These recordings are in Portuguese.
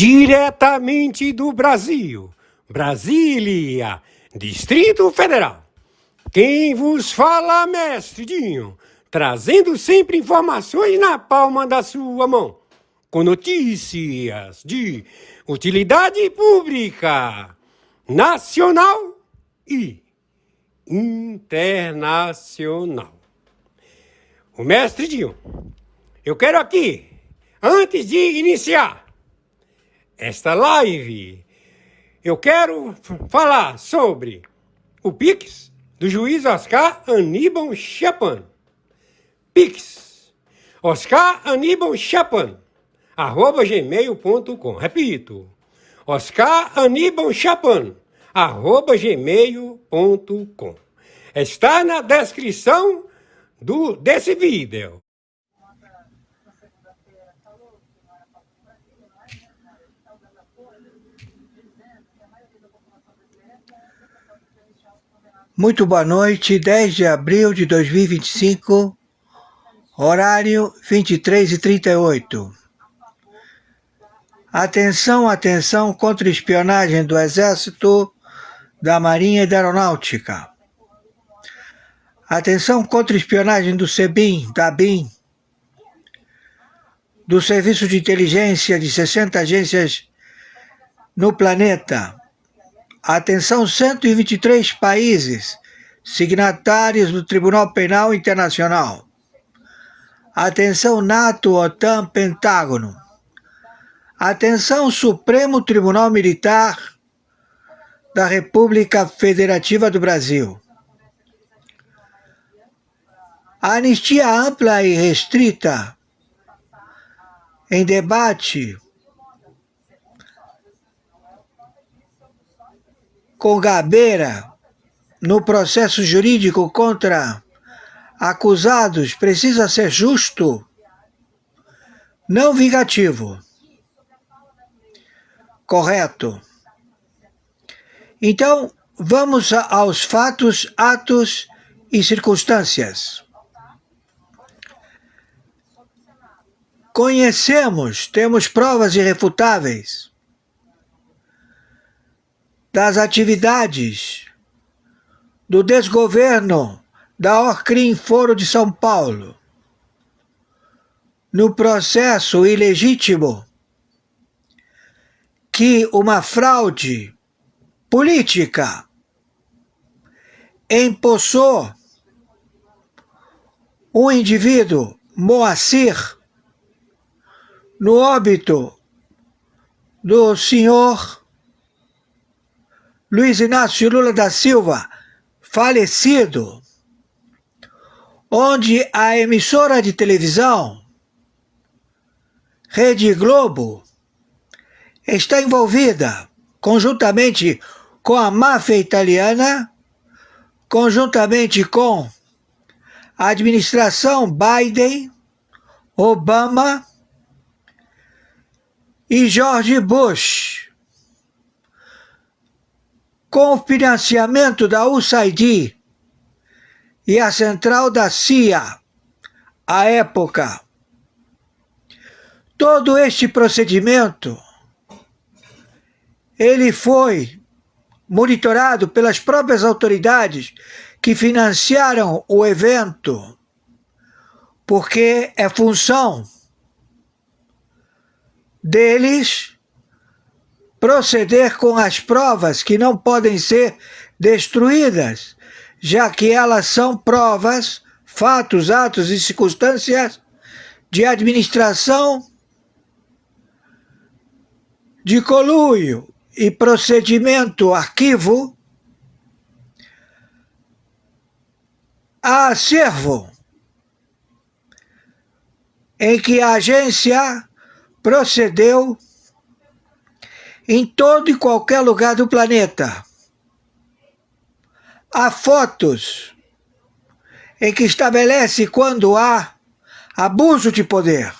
Diretamente do Brasil, Brasília, Distrito Federal. Quem vos fala, mestre Dinho, trazendo sempre informações na palma da sua mão, com notícias de utilidade pública, nacional e internacional. O mestre Dinho, eu quero aqui, antes de iniciar esta live, eu quero falar sobre o Pix do juiz Oscar Aníbal Chapan. Pix, Oscar Aníbal Chapan, @gmail.com. Repito, Oscar Aníbal Chapan, @gmail.com. Está na descrição desse vídeo. Muito boa noite, 10 de abril de 2025, horário 23h38. Atenção, atenção, contra-espionagem do Exército, da Marinha e da Aeronáutica. Atenção, contra-espionagem do SEBIN, da ABIN, do Serviço de Inteligência de 60 agências no planeta. Atenção, 123 países signatários do Tribunal Penal Internacional. Atenção, NATO, OTAN, Pentágono. Atenção, Supremo Tribunal Militar da República Federativa do Brasil. A anistia ampla e restrita em debate com Gabeira no processo jurídico contra acusados precisa ser justo, não vingativo. Correto. Então, vamos aos fatos, atos e circunstâncias. Conhecemos, temos provas irrefutáveis das atividades do desgoverno da Orcrim Foro de São Paulo no processo ilegítimo que uma fraude política empossou um indivíduo, Moacir, no óbito do senhor Luiz Inácio Lula da Silva, falecido, onde a emissora de televisão, Rede Globo, está envolvida, conjuntamente com a máfia italiana, conjuntamente com a administração Biden, Obama e George Bush, com o financiamento da USAID e a central da CIA, à época. Todo este procedimento, ele foi monitorado pelas próprias autoridades que financiaram o evento, porque é função deles proceder com as provas que não podem ser destruídas, já que elas são provas, fatos, atos e circunstâncias de administração de conluio e procedimento arquivo a acervo em que a agência procedeu em todo e qualquer lugar do planeta. Há fotos em que estabelece quando há abuso de poder.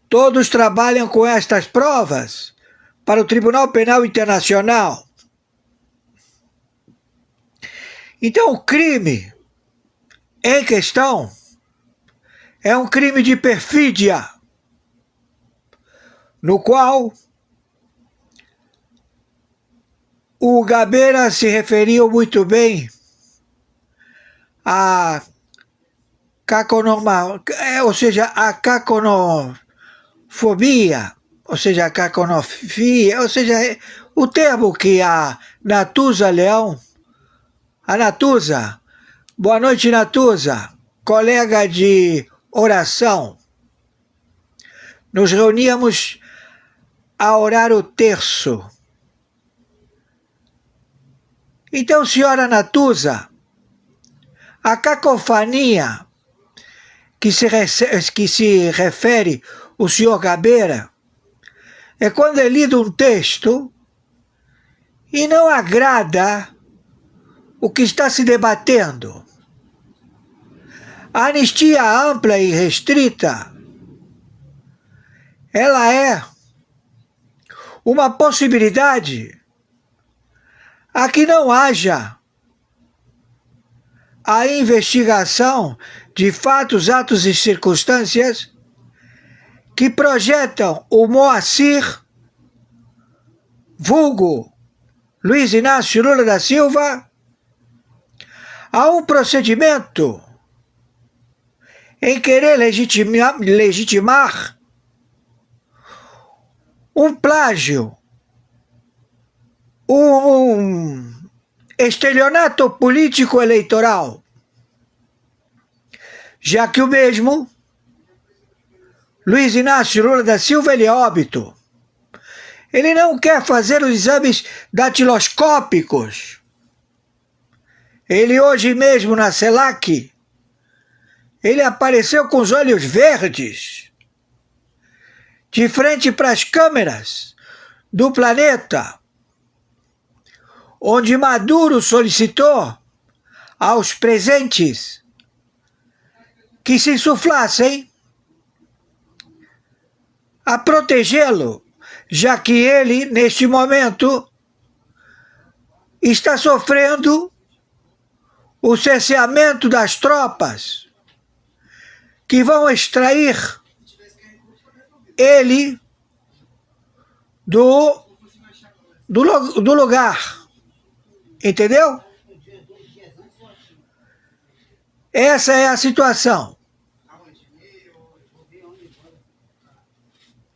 Todos trabalham com estas provas para o Tribunal Penal Internacional. Então, o crime em questão é um crime de perfídia, no qual o Gabeira se referiu muito bem a ou seja, a caconofobia, ou seja, a caconofia, ou seja, o termo que a Natuza Leão, a Natuza, boa noite Natuza, colega de oração, nos reuníamos a orar o terço. Então, senhora Natuza, a cacofania que se refere o senhor Gabeira é quando é lido um texto e não agrada o que está se debatendo. A anistia ampla e restrita, ela é uma possibilidade a que não haja a investigação de fatos, atos e circunstâncias que projetam o Moacir, vulgo Luiz Inácio Lula da Silva, a um procedimento em querer legitimar um plágio, um estelionato político eleitoral, já que o mesmo Luiz Inácio Lula da Silva, ele é óbito. Ele não quer fazer os exames datiloscópicos. Ele hoje mesmo na CELAC, ele apareceu com os olhos verdes, de frente para as câmeras do Planeta, onde Maduro solicitou aos presentes que se insuflassem a protegê-lo, já que ele, neste momento, está sofrendo o cerceamento das tropas que vão extrair ele do lugar. Entendeu? Essa é a situação.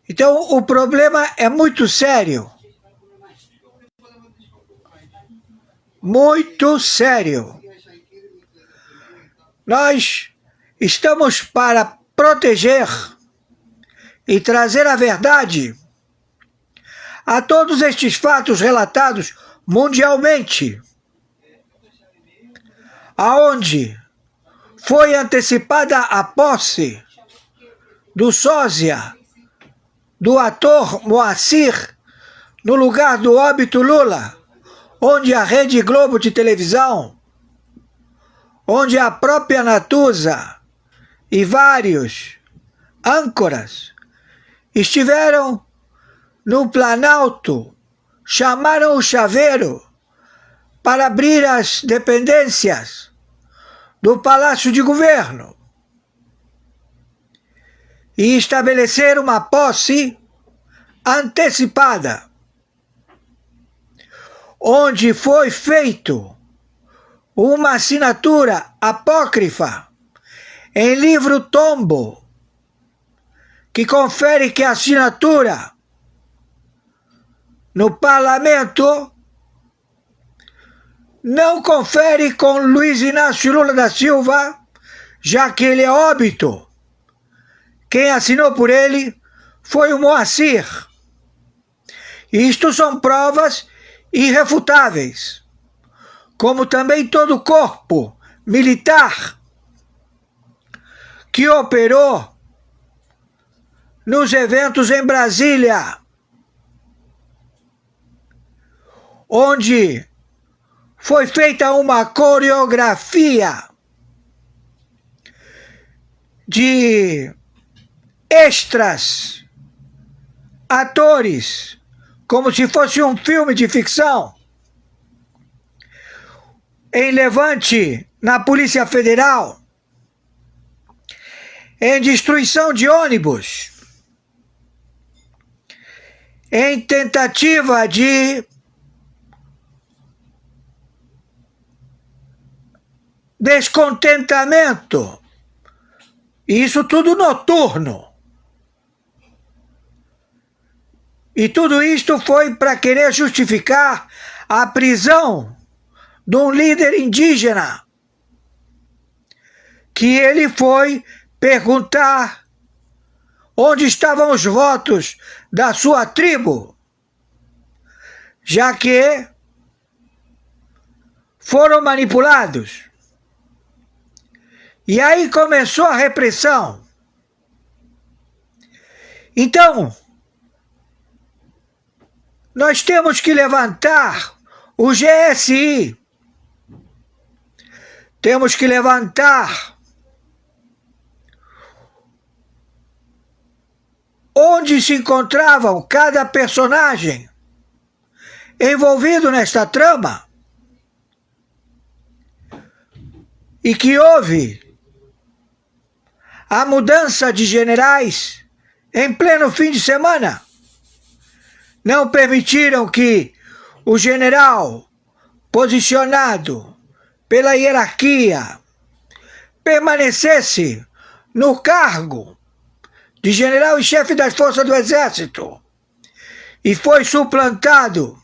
Então, o problema é muito sério. Muito sério. Nós estamos para proteger e trazer a verdade a todos estes fatos relatados mundialmente, aonde foi antecipada a posse do sósia do ator Moacir no lugar do óbito Lula, onde a Rede Globo de televisão, onde a própria Natuza e vários âncoras estiveram no Planalto, chamaram o chaveiro para abrir as dependências do Palácio de Governo e estabelecer uma posse antecipada, onde foi feito uma assinatura apócrifa em livro tombo, que confere que a assinatura no parlamento não confere com Luiz Inácio Lula da Silva, já que ele é óbito. Quem assinou por ele foi o Moacir. Isto são provas irrefutáveis, como também todo o corpo militar que operou nos eventos em Brasília, onde foi feita uma coreografia de extras, atores, como se fosse um filme de ficção, em levante na Polícia Federal, em destruição de ônibus, em tentativa de descontentamento. Isso tudo noturno. E tudo isto foi para querer justificar a prisão de um líder indígena, que ele foi perguntar onde estavam os votos da sua tribo, já que foram manipulados. E aí começou a repressão. Então, nós temos que levantar o GSI, temos que levantar onde se encontravam cada personagem envolvido nesta trama, e que houve a mudança de generais em pleno fim de semana. Não permitiram que o general posicionado pela hierarquia permanecesse no cargo de general e chefe das forças do exército, e foi suplantado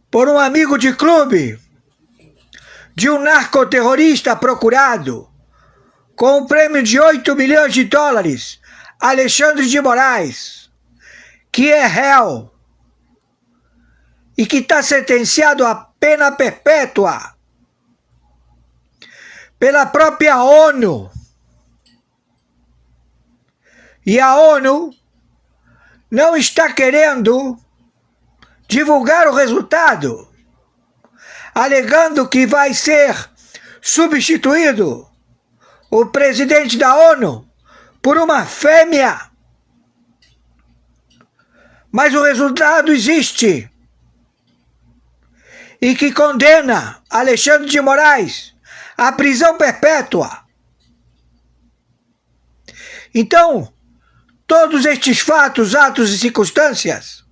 por um amigo de clube de um narcoterrorista procurado com um prêmio de 8 milhões de dólares, Alexandre de Moraes, que é réu e que está sentenciado a pena perpétua pela própria ONU. E a ONU não está querendo divulgar o resultado, alegando que vai ser substituído o presidente da ONU por uma fêmea. Mas o resultado existe, e que condena Alexandre de Moraes à prisão perpétua. Então, todos estes fatos, atos e circunstâncias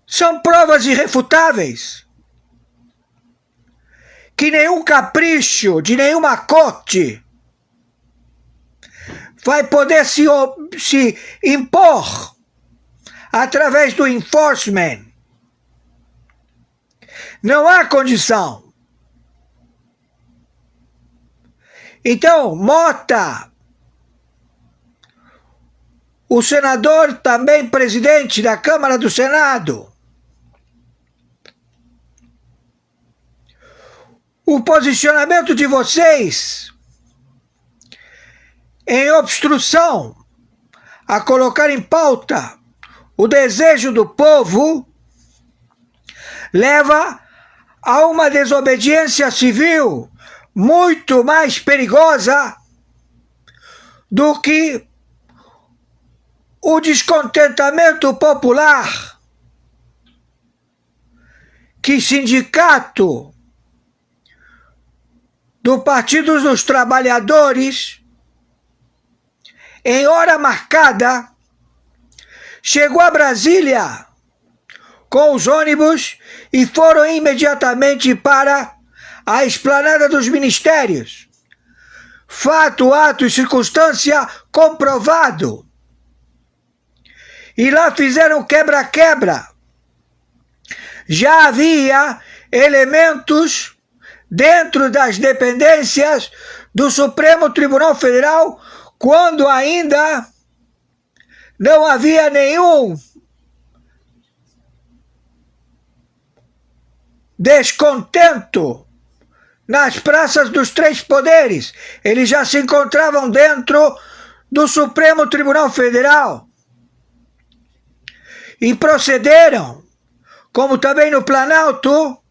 são provas irrefutáveis que nenhum capricho de nenhuma corte vai poder se impor através do enforcement. Não há condição. Então, Mota, o senador também presidente da Câmara do Senado, o posicionamento de vocês em obstrução a colocar em pauta o desejo do povo leva a uma desobediência civil muito mais perigosa do que o descontentamento popular que sindicato do Partido dos Trabalhadores, em hora marcada, chegou a Brasília com os ônibus e foram imediatamente para a esplanada dos ministérios. Fato, ato e circunstância comprovado. E lá fizeram quebra-quebra. Já havia elementos dentro das dependências do Supremo Tribunal Federal quando ainda não havia nenhum descontento nas praças dos três poderes. Eles já se encontravam dentro do Supremo Tribunal Federal e procederam, como também no Planalto,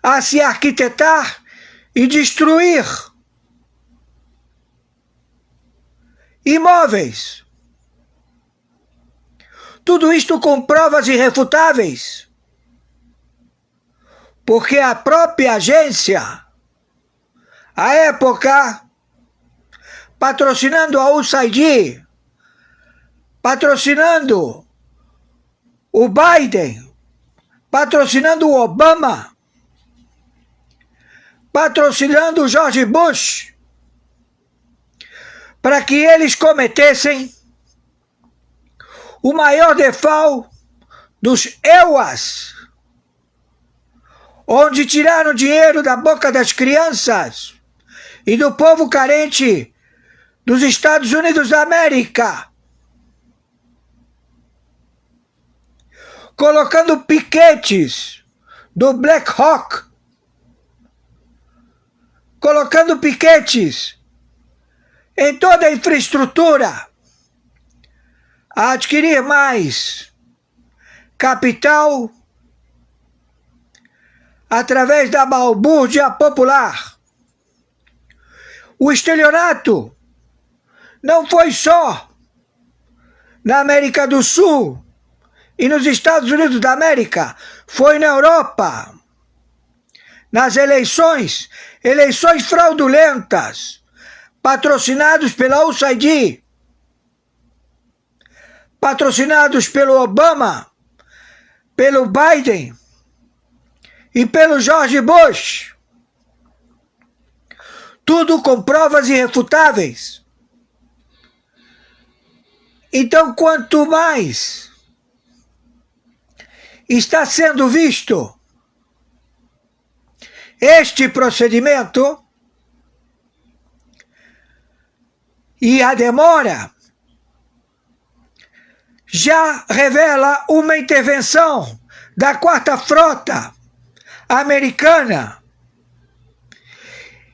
a se arquitetar e destruir imóveis. Tudo isto com provas irrefutáveis, porque a própria agência, à época, patrocinando a USAID, patrocinando o Biden, patrocinando o Obama, patrocinando o George Bush, para que eles cometessem o maior default dos EUAs, onde tiraram dinheiro da boca das crianças e do povo carente dos Estados Unidos da América, colocando piquetes do Black Hawk, colocando piquetes em toda a infraestrutura, a adquirir mais capital através da balbúrdia popular. O estelionato não foi só na América do Sul e nos Estados Unidos da América, foi na Europa, nas eleições fraudulentas, patrocinados pela USAID, patrocinados pelo Obama, pelo Biden e pelo George Bush. Tudo com provas irrefutáveis. Então, quanto mais está sendo visto este procedimento e a demora, já revela uma intervenção da Quarta Frota americana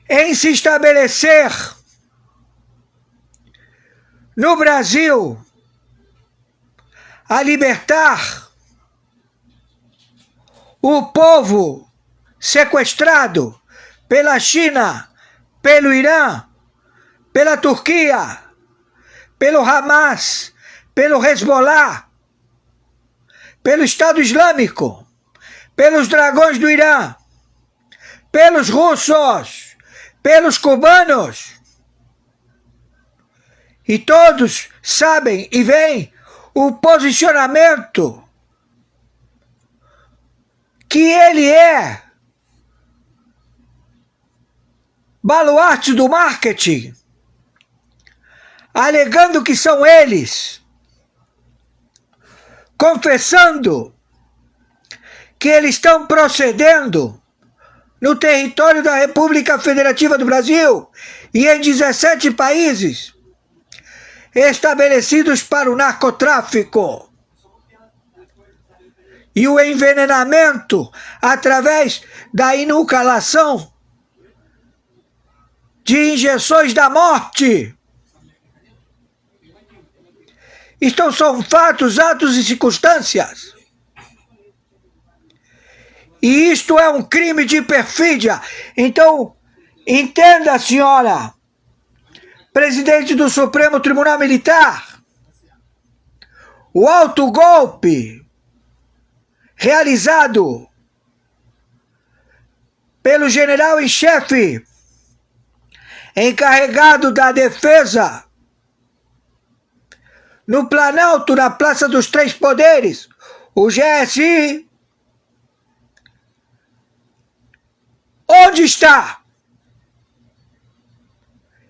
em se estabelecer no Brasil, a libertar o povo sequestrado pela China, pelo Irã, pela Turquia, pelo Hamas, pelo Hezbollah, pelo Estado Islâmico, pelos dragões do Irã, pelos russos, pelos cubanos. E todos sabem e veem o posicionamento que ele é baluarte do marketing, alegando que são eles, confessando que eles estão procedendo no território da República Federativa do Brasil e em 17 países estabelecidos para o narcotráfico e o envenenamento através da inoculação de injeções da morte. Isto são fatos, atos e circunstâncias. E isto é um crime de perfídia. Então, entenda, senhora, presidente do Supremo Tribunal Militar, o autogolpe realizado pelo general em chefe, encarregado da defesa, no Planalto, na Praça dos Três Poderes, o GSI, onde está?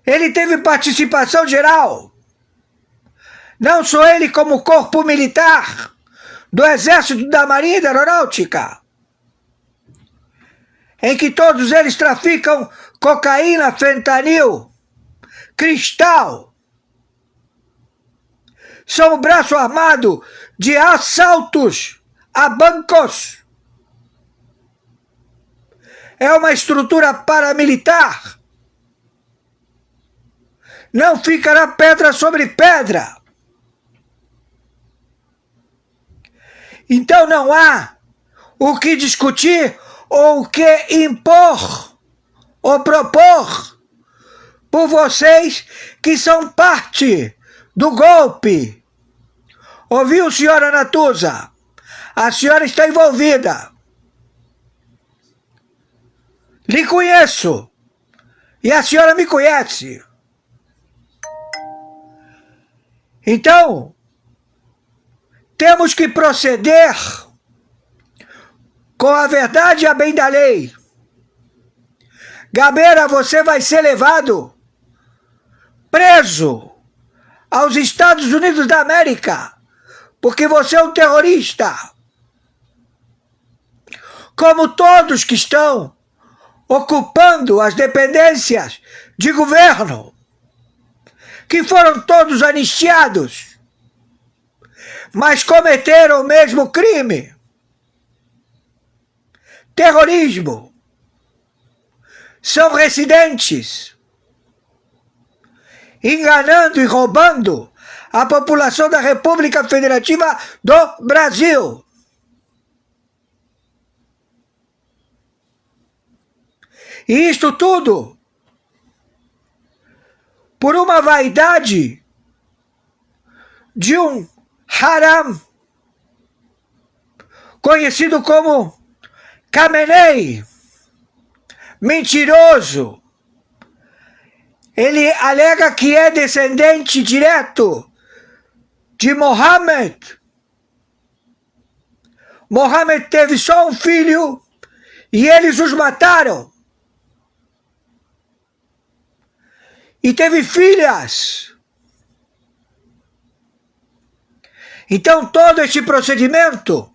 Ele teve participação geral. Não só ele como corpo militar do Exército, da Marinha e da Aeronáutica, em que todos eles traficam cocaína, fentanil, cristal. São o braço armado de assaltos a bancos. É uma estrutura paramilitar. Não ficará pedra sobre pedra. Então não há o que discutir ou o que impor ou propor por vocês que são parte do golpe. Ouviu, senhora Natuza? A senhora está envolvida. Lhe conheço. E a senhora me conhece. Então, temos que proceder com a verdade e a bem da lei. Gabeira, você vai ser levado preso aos Estados Unidos da América, porque você é um terrorista. Como todos que estão ocupando as dependências de governo, que foram todos anistiados, mas cometeram o mesmo crime. Terrorismo. São residentes, enganando e roubando a população da República Federativa do Brasil. E isto tudo por uma vaidade de um haram conhecido como Khamenei, mentiroso. Ele alega que é descendente direto de Mohammed. Mohammed teve só um filho e eles os mataram. E teve filhas. Então todo este procedimento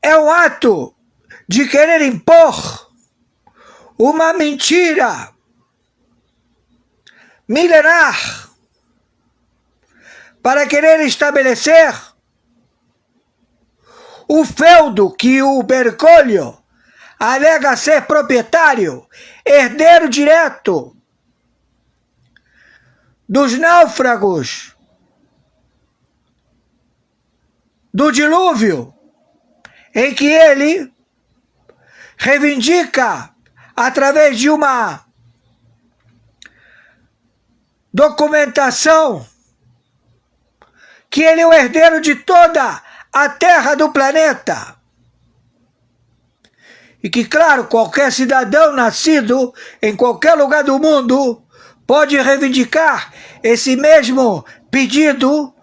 é um ato de querer impor uma mentira milenar para querer estabelecer o feudo que o Bergoglio alega ser proprietário, herdeiro direto dos náufragos do dilúvio, em que ele reivindica, através de uma documentação, que ele é o herdeiro de toda a terra do planeta. E que, claro, qualquer cidadão nascido em qualquer lugar do mundo pode reivindicar esse mesmo pedido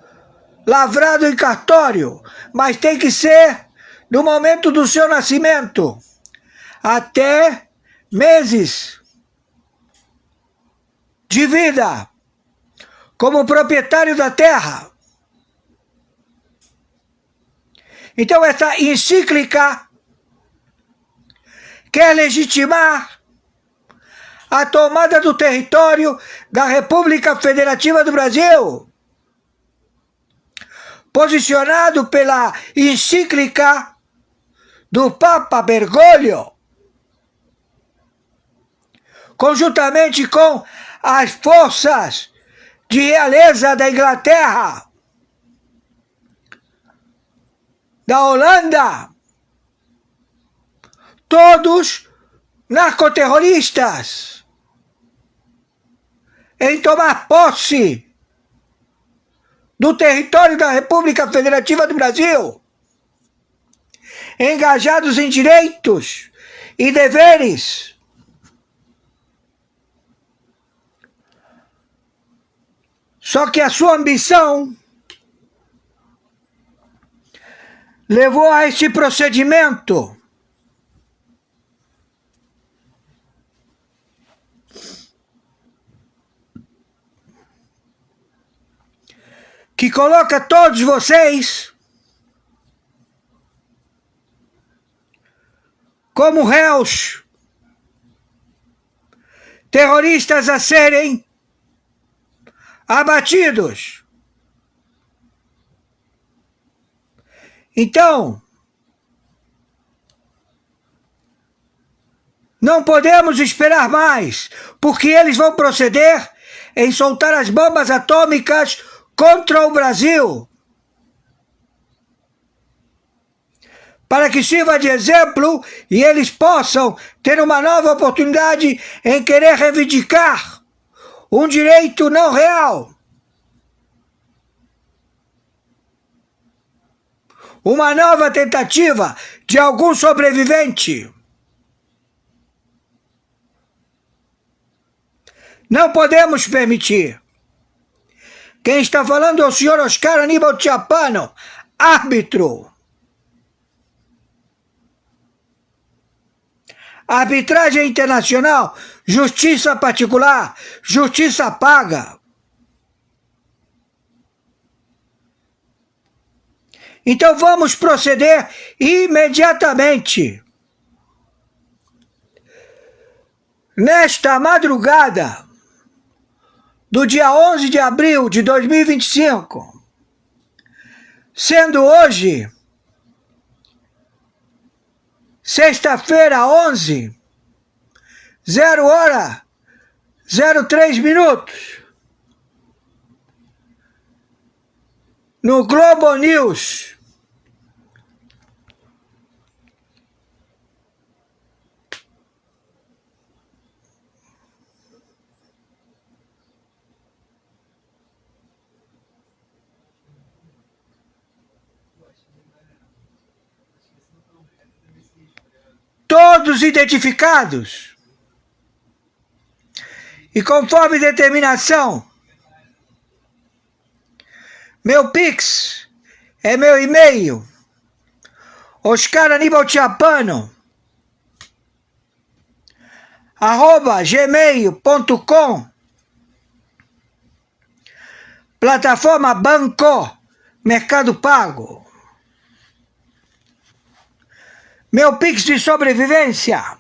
lavrado em cartório, mas tem que ser no momento do seu nascimento, até meses de vida como proprietário da terra. Então essa encíclica quer legitimar a tomada do território da República Federativa do Brasil, posicionado pela encíclica do Papa Bergoglio, conjuntamente com as forças de realeza da Inglaterra, da Holanda, todos narcoterroristas, em tomar posse do território da República Federativa do Brasil, engajados em direitos e deveres. Só que a sua ambição levou a este procedimento que coloca todos vocês como réus, terroristas a serem abatidos. Então, não podemos esperar mais, porque eles vão proceder em soltar as bombas atômicas contra o Brasil, para que sirva de exemplo e eles possam ter uma nova oportunidade em querer reivindicar um direito não real, uma nova tentativa de algum sobrevivente. Não podemos permitir. Quem está falando é o senhor Oscar Aníbal Chapano, árbitro. Arbitragem internacional, justiça particular, justiça paga. Então vamos proceder imediatamente. Nesta madrugada do dia 11 de abril de 2025, sendo hoje sexta-feira, 11, 0 hora, 03 minutos, no Globo News, todos identificados e conforme determinação, meu Pix é meu e-mail, Oscar Aníbal Chapano, @gmail.com, plataforma Banco, Mercado Pago. Meu Pix de sobrevivência,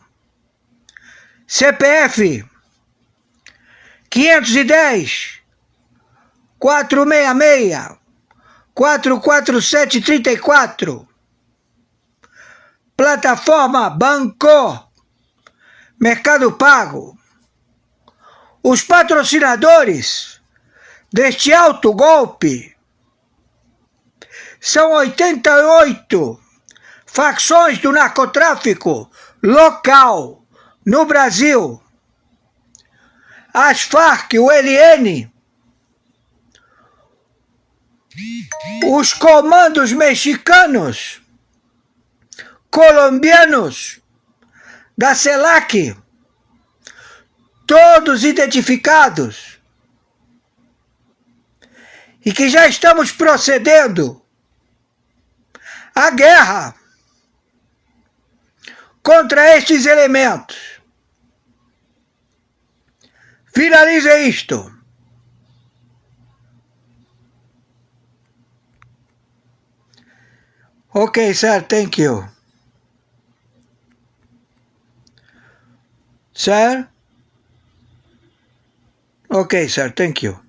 CPF 510 466 44734, plataforma Banco, Mercado Pago. Os patrocinadores deste alto golpe são 88 facções do narcotráfico local no Brasil. As Farc, o ELN, os comandos mexicanos, colombianos, da CELAC, todos identificados, e que já estamos procedendo à guerra contra estes elementos. Finalize isto. Okay, sir, thank you. Sir? Okay, sir, thank you.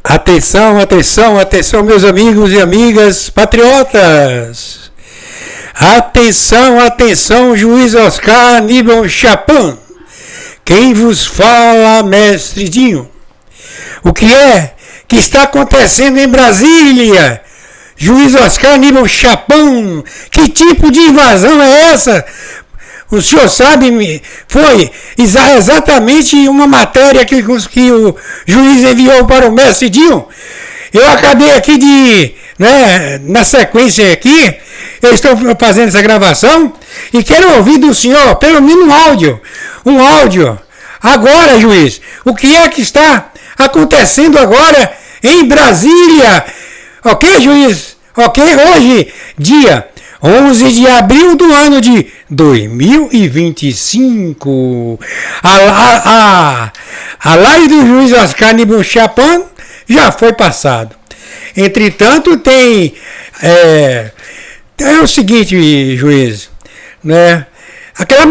Atenção, atenção, atenção, meus amigos e amigas patriotas. Atenção, atenção, juiz Oscar Aníbal Chapin. Quem vos fala, mestre Dinho? O que é que está acontecendo em Brasília? Juiz Oscar Aníbal Chapin, que tipo de invasão é essa? O senhor sabe, foi exatamente uma matéria que o juiz enviou para o mestre Dinho. Eu acabei aqui na sequência aqui, eu estou fazendo essa gravação e quero ouvir do senhor, pelo menos um áudio. Agora, juiz, o que é que está acontecendo agora em Brasília? Ok, juiz? Ok, hoje, dia 11 de abril do ano de 2025. A live do juiz Oscar Aníbal Chapin já foi passado. Entretanto, é o seguinte, juiz, né? Aquelas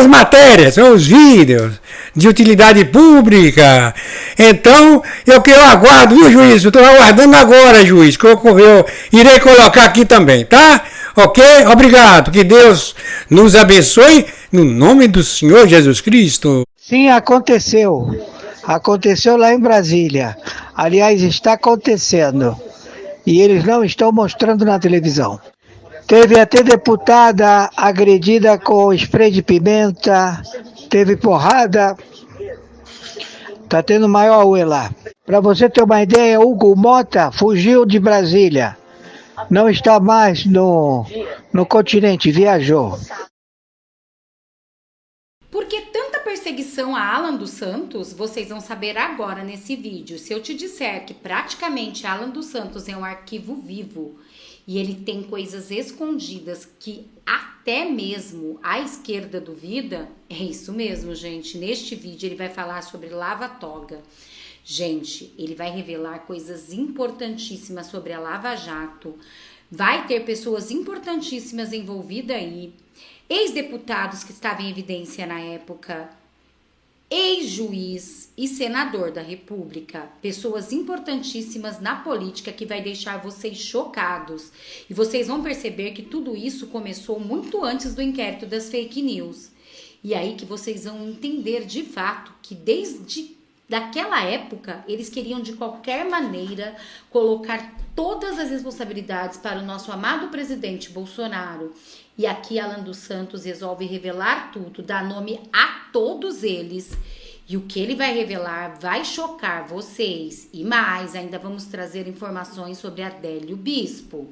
matérias, são os vídeos de utilidade pública. Então, eu aguardo, viu, juiz? Eu estou aguardando agora, juiz, que eu irei colocar aqui também, tá? Ok? Obrigado. Que Deus nos abençoe no nome do Senhor Jesus Cristo. Sim, aconteceu. Aconteceu lá em Brasília. Aliás, está acontecendo. E eles não estão mostrando na televisão. Teve até deputada agredida com spray de pimenta. Teve porrada. Tá tendo maior auê lá. Para você ter uma ideia, Hugo Mota fugiu de Brasília. Não está mais no continente, viajou. Por que tanta perseguição a Alan dos Santos? Vocês vão saber agora nesse vídeo. Se eu te disser que praticamente Alan dos Santos é um arquivo vivo e ele tem coisas escondidas que até mesmo a esquerda duvida, é isso mesmo, gente. Neste vídeo ele vai falar sobre Lava Toga. Gente, ele vai revelar coisas importantíssimas sobre a Lava Jato. Vai ter pessoas importantíssimas envolvidas aí. Ex-deputados que estavam em evidência na época. Ex-juiz e senador da República. Pessoas importantíssimas na política que vai deixar vocês chocados. E vocês vão perceber que tudo isso começou muito antes do inquérito das fake news. E aí que vocês vão entender de fato que desde daquela época, eles queriam de qualquer maneira colocar todas as responsabilidades para o nosso amado presidente Bolsonaro. E aqui Alan dos Santos resolve revelar tudo, dar nome a todos eles. E o que ele vai revelar vai chocar vocês. E mais, ainda vamos trazer informações sobre Adélio Bispo.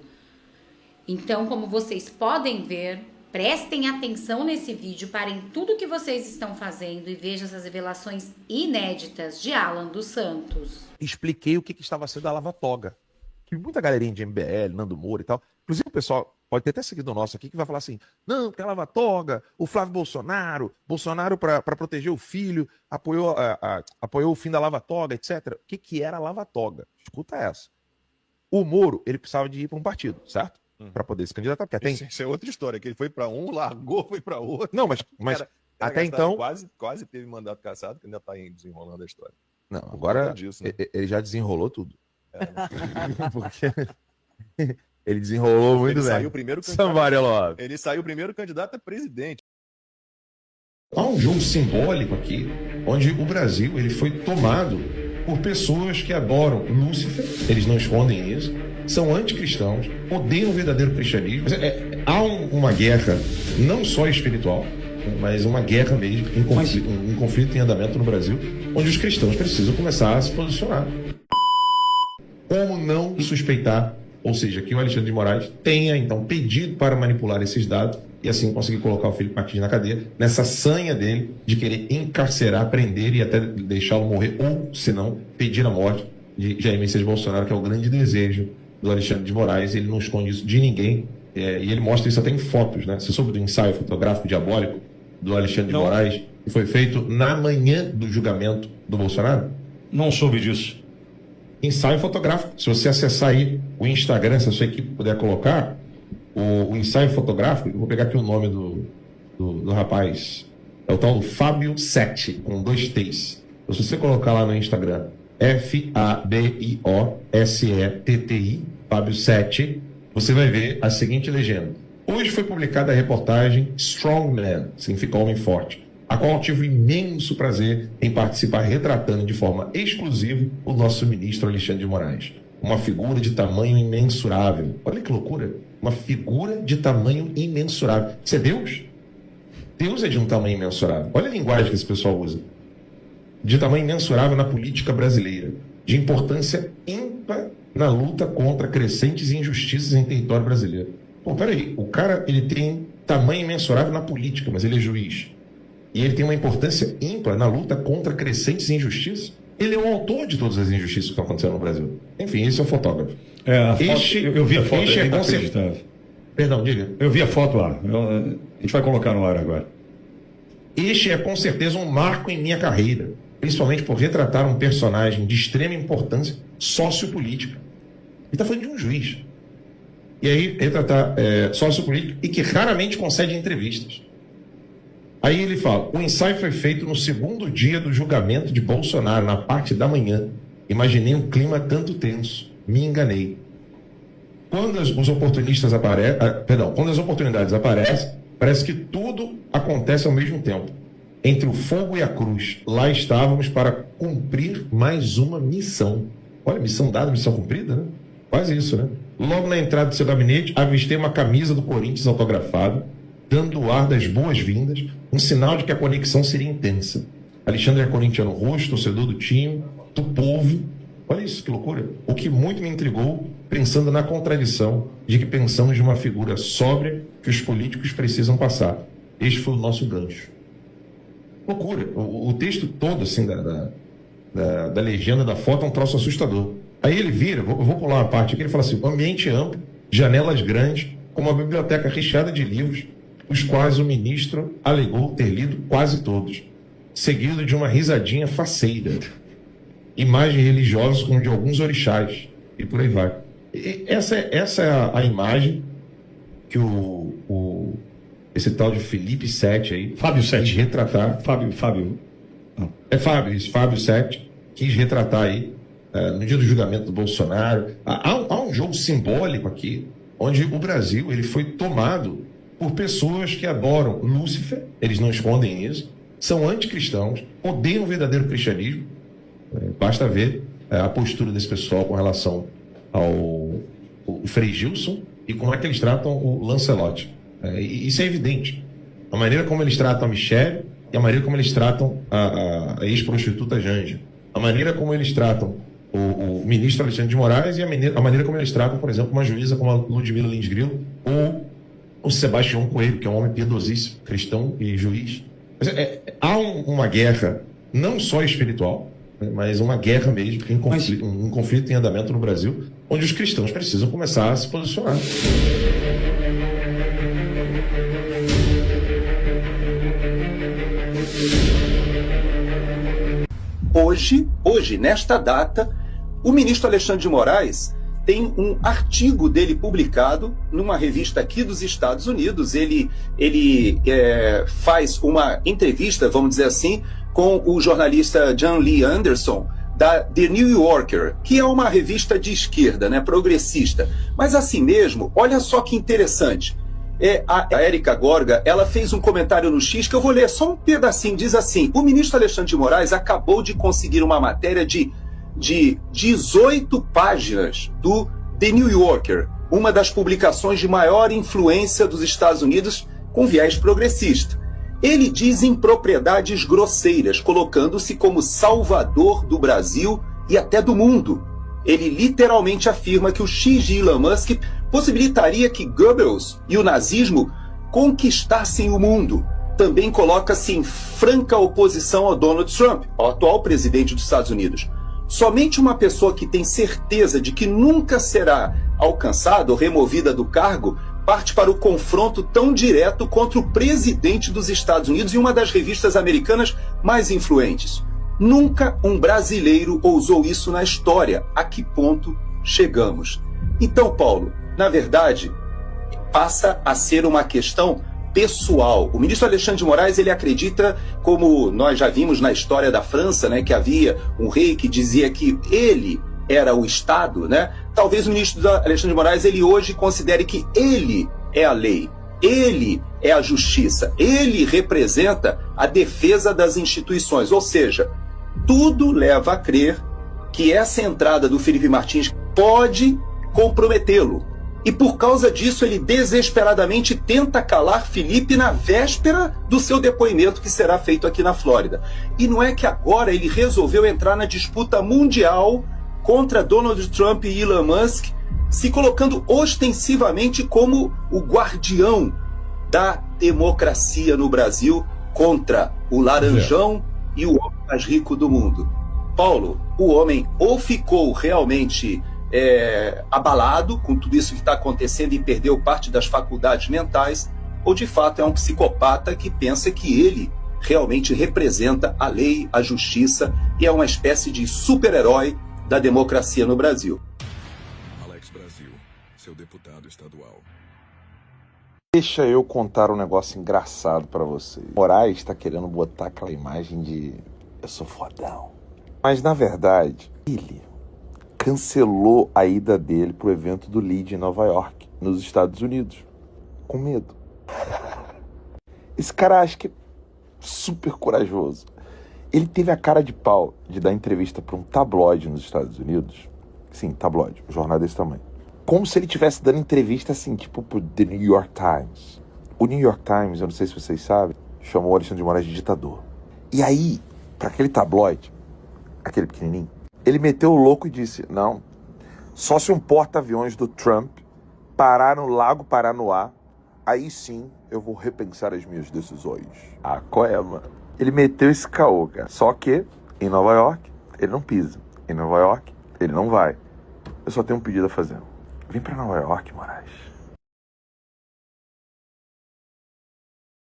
Então, como vocês podem ver, prestem atenção nesse vídeo, parem tudo que vocês estão fazendo e vejam essas revelações inéditas de Alan dos Santos. Expliquei o que estava sendo a Lava Toga. Que muita galerinha de MBL, Nando Moura e tal, inclusive o pessoal pode ter até seguido o nosso aqui, que vai falar assim, não, porque a Lava Toga, o Flávio Bolsonaro para proteger o filho, apoiou o fim da Lava Toga, etc. O que era a Lava Toga? Escuta essa. O Moro, ele precisava de ir para um partido, certo? Para poder se candidatar, porque até Isso é outra história, que ele foi para um, largou, foi para outro. Não, mas até então quase teve mandato cassado, que ainda está desenrolando a história. Não, agora disso, né? ele já desenrolou tudo. Porque ele desenrolou muito bem. Ele saiu primeiro candidato a presidente. Há um jogo simbólico aqui, onde o Brasil ele foi tomado por pessoas que adoram Lúcifer, eles não escondem isso, são anticristãos, odeiam o verdadeiro cristianismo. Há uma guerra não só espiritual, mas uma guerra mesmo, um conflito em andamento no Brasil, onde os cristãos precisam começar a se posicionar. Como não suspeitar, ou seja, que o Alexandre de Moraes tenha, então, pedido para manipular esses dados e assim conseguir colocar o Felipe Martins na cadeia, nessa sanha dele de querer encarcerar, prender e até deixá-lo morrer, ou, se não, pedir a morte de Jair Messias Bolsonaro, que é o grande desejo do Alexandre de Moraes. Ele não esconde isso de ninguém, e ele mostra isso até em fotos, né? Você soube do ensaio fotográfico diabólico do Alexandre de Moraes, que foi feito na manhã do julgamento do Bolsonaro? Não soube disso. Ensaio fotográfico. Se você acessar aí o Instagram, se a sua equipe puder colocar o ensaio fotográfico, eu vou pegar aqui o nome do rapaz, é o tal do Fábio Sete, com 2 T's. Então, se você colocar lá no Instagram, FABIOSETTI, Fábio Sete, você vai ver a seguinte legenda. Hoje foi publicada a reportagem Strong Man, significa homem forte, a qual tive imenso prazer em participar, retratando de forma exclusiva o nosso ministro Alexandre de Moraes. Uma figura de tamanho imensurável. Olha que loucura. Uma figura de tamanho imensurável. Isso é Deus? Deus é de um tamanho imensurável. Olha a linguagem que esse pessoal usa. De tamanho imensurável na política brasileira. De importância ímpar na luta contra crescentes injustiças em território brasileiro. Pô, peraí. O cara, ele tem tamanho imensurável na política, mas ele é juiz. E ele tem uma importância ímpar na luta contra crescentes injustiças. Ele é o autor de todas as injustiças que estão acontecendo no Brasil. Enfim, esse é o fotógrafo. Eu vi a foto, é inacreditável. Perdão, diga. Eu vi a foto lá. A gente vai colocar no ar agora. Este é com certeza um marco em minha carreira, principalmente por retratar um personagem de extrema importância sociopolítica. Ele está falando de um juiz. E aí, retratar sociopolítico e que raramente concede entrevistas. Aí ele fala, o ensaio foi feito no segundo dia do julgamento de Bolsonaro, na parte da manhã. Imaginei um clima tanto tenso. Me enganei. Quando as oportunidades aparecem, parece que tudo acontece ao mesmo tempo. Entre o fogo e a cruz, lá estávamos para cumprir mais uma missão. Olha, missão dada, missão cumprida, né? Quase isso, né? Logo na entrada do seu gabinete, avistei uma camisa do Corinthians autografada, dando o ar das boas-vindas, um sinal de que a conexão seria intensa. Alexandre é corintiano roxo, torcedor do time, do povo. Olha isso, que loucura. O que muito me intrigou, pensando na contradição de que pensamos de uma figura sóbria que os políticos precisam passar. Este foi o nosso gancho. Loucura. O texto todo, assim, da legenda da foto é um troço assustador. Aí ele vira, eu vou pular uma parte aqui, ele fala assim, ambiente amplo, janelas grandes, com uma biblioteca recheada de livros, os quais o ministro alegou ter lido quase todos, seguido de uma risadinha faceira. Imagens religiosas como de alguns orixás, e por aí vai. E essa é a imagem que esse tal de Felipe Sete aí... Fábio Sete. Quis retratar... Fábio. Não. É Fábio Sete, quis retratar aí, no dia do julgamento do Bolsonaro. Há um jogo simbólico aqui, onde o Brasil ele foi tomado por pessoas que adoram Lúcifer, eles não escondem isso, são anticristãos, odeiam o verdadeiro cristianismo. Basta ver a postura desse pessoal com relação ao Frei Gilson e como é que eles tratam o Lancelotti. Isso é evidente. A maneira como eles tratam a Michelle e a maneira como eles tratam a ex-prostituta Janja. A maneira como eles tratam o ministro Alexandre de Moraes e a maneira como eles tratam, por exemplo, uma juíza como a Ludmila Lins Grilo ou o Sebastião Coelho, que é um homem piedosíssimo, cristão e juiz. Há uma guerra, não só espiritual, mas uma guerra mesmo, um conflito em andamento no Brasil, onde os cristãos precisam começar a se posicionar. Hoje, nesta data, o ministro Alexandre de Moraes tem um artigo dele publicado numa revista aqui dos Estados Unidos. Ele faz uma entrevista, vamos dizer assim, com o jornalista John Lee Anderson, da The New Yorker, que é uma revista de esquerda, né, progressista. Mas assim mesmo, olha só que interessante. A Érica Gorga, ela fez um comentário no X que eu vou ler só um pedacinho. Diz assim: o ministro Alexandre de Moraes acabou de conseguir uma matéria de 18 páginas do The New Yorker, uma das publicações de maior influência dos Estados Unidos com viés progressista. Ele diz impropriedades grosseiras, colocando-se como salvador do Brasil e até do mundo. Ele literalmente afirma que o X de Elon Musk possibilitaria que Goebbels e o nazismo conquistassem o mundo. Também coloca-se em franca oposição ao Donald Trump, ao atual presidente dos Estados Unidos. Somente uma pessoa que tem certeza de que nunca será alcançada ou removida do cargo parte para o confronto tão direto contra o presidente dos Estados Unidos e uma das revistas americanas mais influentes. Nunca um brasileiro ousou isso na história. A que ponto chegamos? Então, Paulo, na verdade, passa a ser uma questão pessoal. O ministro Alexandre de Moraes, ele acredita, como nós já vimos na história da França, né, que havia um rei que dizia que ele era o Estado, né? Talvez o ministro Alexandre de Moraes, ele hoje considere que ele é a lei, ele é a justiça, ele representa a defesa das instituições, ou seja, tudo leva a crer que essa entrada do Felipe Martins pode comprometê-lo. E por causa disso ele desesperadamente tenta calar Felipe na véspera do seu depoimento que será feito aqui na Flórida. E não é que agora ele resolveu entrar na disputa mundial contra Donald Trump e Elon Musk, se colocando ostensivamente como o guardião da democracia no Brasil contra o laranjão e o homem mais rico do mundo. Paulo, o homem ou ficou realmente abalado com tudo isso que está acontecendo e perdeu parte das faculdades mentais, ou de fato é um psicopata que pensa que ele realmente representa a lei, a justiça e é uma espécie de super-herói da democracia no Brasil. Alex Brasil, seu deputado estadual. Deixa eu contar um negócio engraçado pra vocês. Moraes tá querendo botar aquela imagem de eu sou fodão. Mas na verdade, ele cancelou a ida dele pro evento do LEAD em Nova York, nos Estados Unidos, com medo. Esse cara acho que é super corajoso. Ele teve a cara de pau de dar entrevista para um tabloide nos Estados Unidos. Sim, tabloide, um jornal desse tamanho. Como se ele estivesse dando entrevista assim, tipo pro The New York Times. O New York Times, eu não sei se vocês sabem, chamou o Alexandre de Moraes de ditador. E aí, para aquele tabloide, aquele pequenininho, ele meteu o louco e disse, não, só se um porta-aviões do Trump parar no Lago Paranoá, aí sim eu vou repensar as minhas decisões. Ah, qual é, mano? Ele meteu esse caô, cara. Só que, em Nova York, ele não pisa. Em Nova York, ele não vai. Eu só tenho um pedido a fazer. Vem pra Nova York, Moraes.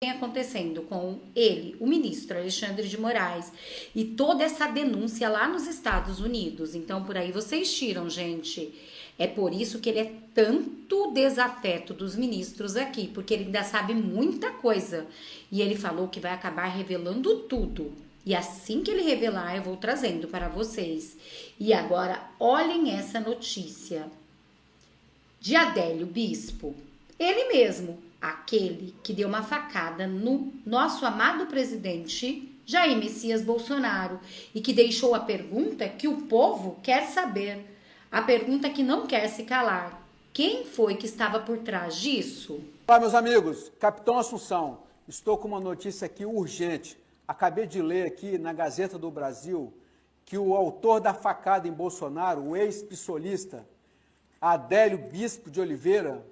Vem acontecendo com ele, o ministro Alexandre de Moraes, e toda essa denúncia lá nos Estados Unidos. Então, por aí vocês tiram, gente. É por isso que ele é tanto desafeto dos ministros aqui, porque ele ainda sabe muita coisa. E ele falou que vai acabar revelando tudo. E assim que ele revelar, eu vou trazendo para vocês. E agora, olhem essa notícia de Adélio Bispo. Ele mesmo, aquele que deu uma facada no nosso amado presidente Jair Messias Bolsonaro e que deixou a pergunta que o povo quer saber. A pergunta que não quer se calar. Quem foi que estava por trás disso? Olá, meus amigos. Capitão Assunção. Estou com uma notícia aqui urgente. Acabei de ler aqui na Gazeta do Brasil que o autor da facada em Bolsonaro, o ex-pissolista Adélio Bispo de Oliveira,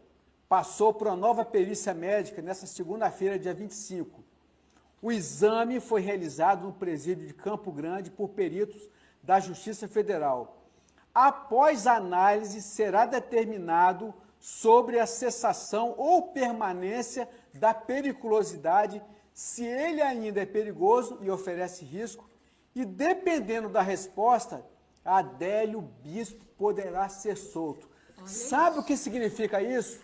passou por uma nova perícia médica nesta segunda-feira, dia 25. O exame foi realizado no presídio de Campo Grande por peritos da Justiça Federal. Após a análise, será determinado sobre a cessação ou permanência da periculosidade, se ele ainda é perigoso e oferece risco, e dependendo da resposta, Adélio Bispo poderá ser solto. Sabe o que significa isso?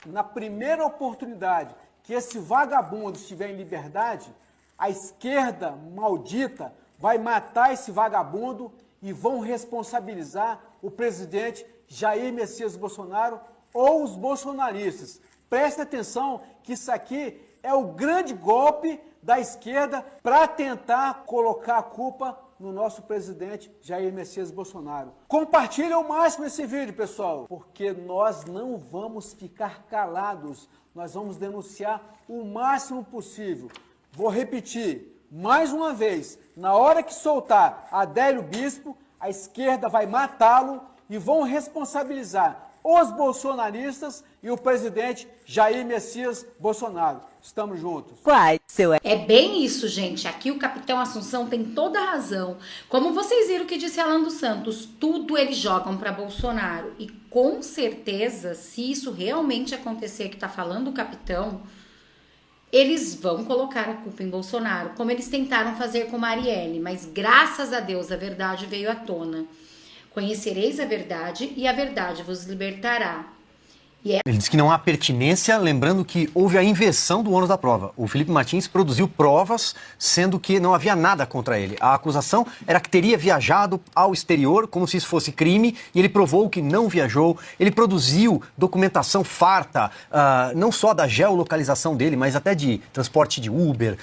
Na primeira oportunidade que esse vagabundo estiver em liberdade, a esquerda maldita vai matar esse vagabundo e vão responsabilizar o presidente Jair Messias Bolsonaro ou os bolsonaristas. Preste atenção que isso aqui é o grande golpe da esquerda para tentar colocar a culpa no nosso presidente Jair Messias Bolsonaro. Compartilhe ao máximo esse vídeo, pessoal, porque nós não vamos ficar calados. Nós vamos denunciar o máximo possível. Vou repetir mais uma vez, na hora que soltar Adélio Bispo, a esquerda vai matá-lo e vão responsabilizar os bolsonaristas e o presidente Jair Messias Bolsonaro. Estamos juntos. É bem isso, gente. Aqui o Capitão Assunção tem toda a razão. Como vocês viram que disse Alan dos Santos, tudo eles jogam para Bolsonaro. E com certeza, se isso realmente acontecer que tá falando o capitão, eles vão colocar a culpa em Bolsonaro, como eles tentaram fazer com Marielle. Mas graças a Deus a verdade veio à tona. Conhecereis a verdade e a verdade vos libertará. Ele diz que não há pertinência, lembrando que houve a inversão do ônus da prova. O Felipe Martins produziu provas, sendo que não havia nada contra ele. A acusação era que teria viajado ao exterior, como se isso fosse crime, e ele provou que não viajou. Ele produziu documentação farta, não só da geolocalização dele, mas até de transporte de Uber,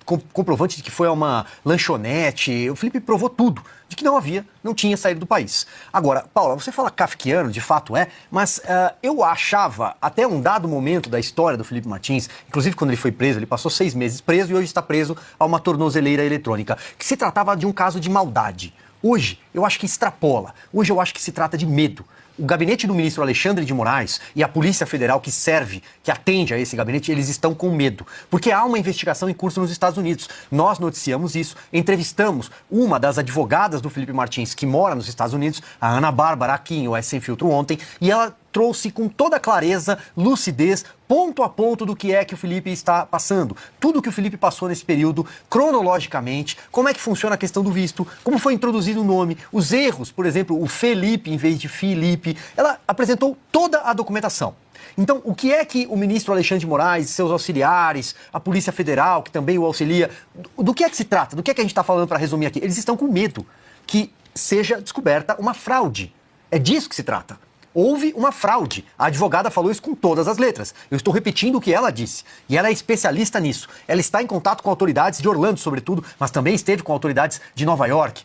comprovante de que foi a uma lanchonete. O Felipe provou tudo, de que não tinha saído do país. Agora, Paula, você fala kafkiano, de fato é, mas eu achava, até um dado momento da história do Felipe Martins, inclusive quando ele foi preso, ele passou 6 meses preso e hoje está preso a uma tornozeleira eletrônica, que se tratava de um caso de maldade. Hoje, eu acho que extrapola. Hoje eu acho que se trata de medo. O gabinete do ministro Alexandre de Moraes e a Polícia Federal que serve, que atende a esse gabinete, eles estão com medo. Porque há uma investigação em curso nos Estados Unidos. Nós noticiamos isso, entrevistamos uma das advogadas do Felipe Martins que mora nos Estados Unidos, a Ana Bárbara, aqui em Oeste Sem Filtro ontem, e ela trouxe com toda clareza, lucidez, ponto a ponto do que é que o Felipe está passando. Tudo que o Felipe passou nesse período, cronologicamente, como é que funciona a questão do visto, como foi introduzido o nome, os erros, por exemplo, o Felipe em vez de Filipe. Ela apresentou toda a documentação. Então, o que é que o ministro Alexandre de Moraes, seus auxiliares, a Polícia Federal, que também o auxilia, do que é que se trata? Do que é que a gente está falando para resumir aqui? Eles estão com medo que seja descoberta uma fraude. É disso que se trata. Houve uma fraude. A advogada falou isso com todas as letras. Eu estou repetindo o que ela disse. E ela é especialista nisso. Ela está em contato com autoridades de Orlando, sobretudo, mas também esteve com autoridades de Nova York.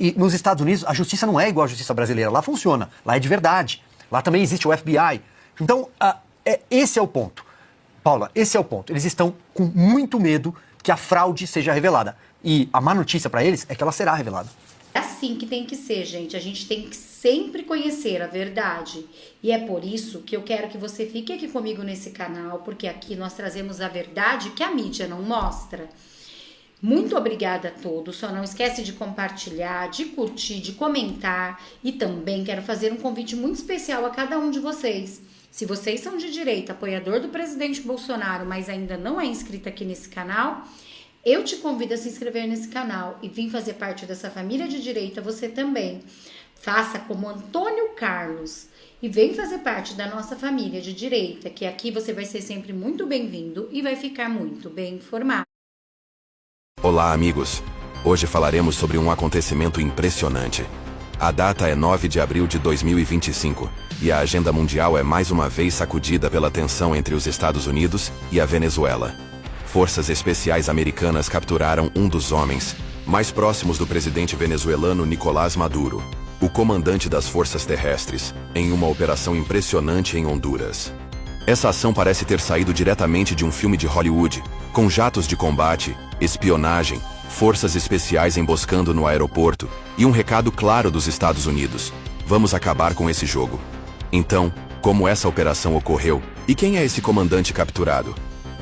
E nos Estados Unidos, a justiça não é igual à justiça brasileira. Lá funciona. Lá é de verdade. Lá também existe o FBI. Então, esse é o ponto. Paula, esse é o ponto. Eles estão com muito medo que a fraude seja revelada. E a má notícia para eles é que ela será revelada. É assim que tem que ser, gente. A gente tem que sempre conhecer a verdade. E é por isso que eu quero que você fique aqui comigo nesse canal, porque aqui nós trazemos a verdade que a mídia não mostra. Muito obrigada a todos. Só não esquece de compartilhar, de curtir, de comentar. E também quero fazer um convite muito especial a cada um de vocês. Se vocês são de direita, apoiador do presidente Bolsonaro, mas ainda não é inscrito aqui nesse canal, eu te convido a se inscrever nesse canal e vir fazer parte dessa família de direita, você também. Faça como Antônio Carlos e vem fazer parte da nossa família de direita, que aqui você vai ser sempre muito bem-vindo e vai ficar muito bem informado. Olá, amigos. Hoje falaremos sobre um acontecimento impressionante. A data é 9 de abril de 2025 e a agenda mundial é mais uma vez sacudida pela tensão entre os Estados Unidos e a Venezuela. Forças especiais americanas capturaram um dos homens mais próximos do presidente venezuelano Nicolás Maduro, o comandante das forças terrestres, em uma operação impressionante em Honduras. Essa ação parece ter saído diretamente de um filme de Hollywood, com jatos de combate, espionagem, forças especiais emboscando no aeroporto e um recado claro dos Estados Unidos: vamos acabar com esse jogo. Então, como essa operação ocorreu e quem é esse comandante capturado?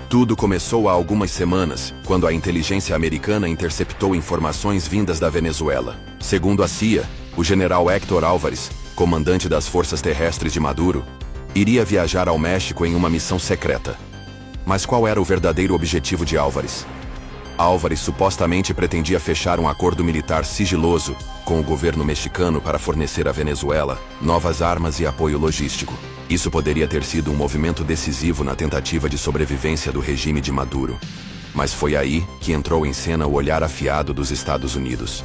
Tudo começou há algumas semanas, quando a inteligência americana interceptou informações vindas da Venezuela. Segundo a CIA, o general Héctor Álvares, comandante das forças terrestres de Maduro, iria viajar ao México em uma missão secreta. Mas qual era o verdadeiro objetivo de Álvares? Álvares supostamente pretendia fechar um acordo militar sigiloso com o governo mexicano para fornecer à Venezuela novas armas e apoio logístico. Isso poderia ter sido um movimento decisivo na tentativa de sobrevivência do regime de Maduro. Mas foi aí que entrou em cena o olhar afiado dos Estados Unidos.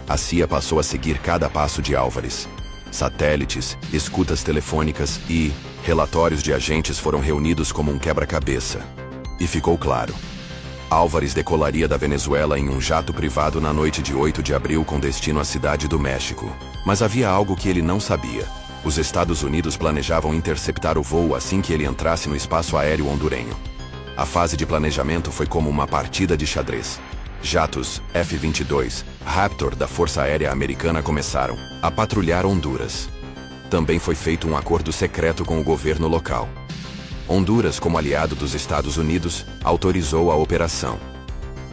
A CIA passou a seguir cada passo de Álvares. Satélites, escutas telefônicas e relatórios de agentes foram reunidos como um quebra-cabeça. E ficou claro: Álvares decolaria da Venezuela em um jato privado na noite de 8 de abril com destino à cidade do México. Mas havia algo que ele não sabia. Os Estados Unidos planejavam interceptar o voo assim que ele entrasse no espaço aéreo hondurenho. A fase de planejamento foi como uma partida de xadrez. Jatos F-22 Raptor da Força Aérea Americana começaram a patrulhar Honduras. Também foi feito um acordo secreto com o governo local. Honduras, como aliado dos Estados Unidos, autorizou a operação.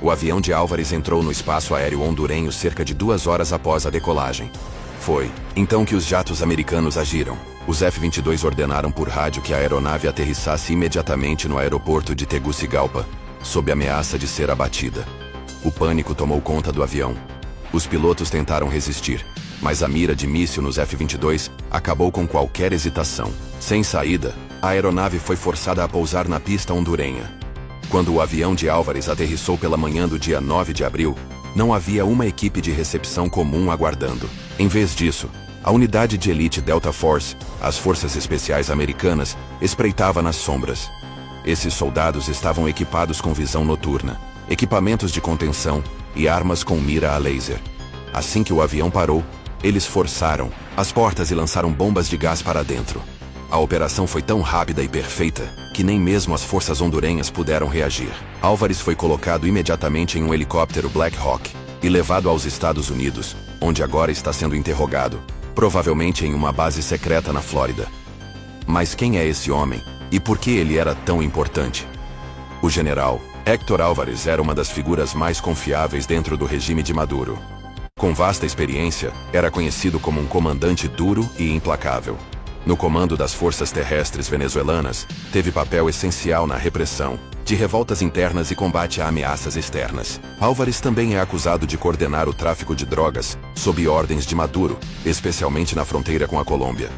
O avião de Álvares entrou no espaço aéreo hondurenho cerca de 2 horas após a decolagem. Foi então que os jatos americanos agiram. Os F-22 ordenaram por rádio que a aeronave aterrissasse imediatamente no aeroporto de Tegucigalpa, sob ameaça de ser abatida. O pânico tomou conta do avião. Os pilotos tentaram resistir, mas a mira de míssil nos F-22 acabou com qualquer hesitação. Sem saída, a aeronave foi forçada a pousar na pista hondurenha. Quando o avião de Álvares aterrissou pela manhã do dia 9 de abril, não havia uma equipe de recepção comum aguardando. Em vez disso, a unidade de elite Delta Force, as forças especiais americanas, espreitava nas sombras. Esses soldados estavam equipados com visão noturna, equipamentos de contenção e armas com mira a laser. Assim que o avião parou, eles forçaram as portas e lançaram bombas de gás para dentro. A operação foi tão rápida e perfeita que nem mesmo as forças hondurenhas puderam reagir. Álvares foi colocado imediatamente em um helicóptero Black Hawk e levado aos Estados Unidos, onde agora está sendo interrogado, provavelmente em uma base secreta na Flórida. Mas quem é esse homem e por que ele era tão importante? O general Héctor Álvares era uma das figuras mais confiáveis dentro do regime de Maduro. Com vasta experiência, era conhecido como um comandante duro e implacável. No comando das forças terrestres venezuelanas, teve papel essencial na repressão de revoltas internas e combate a ameaças externas. Álvares também é acusado de coordenar o tráfico de drogas, sob ordens de Maduro, especialmente na fronteira com a Colômbia.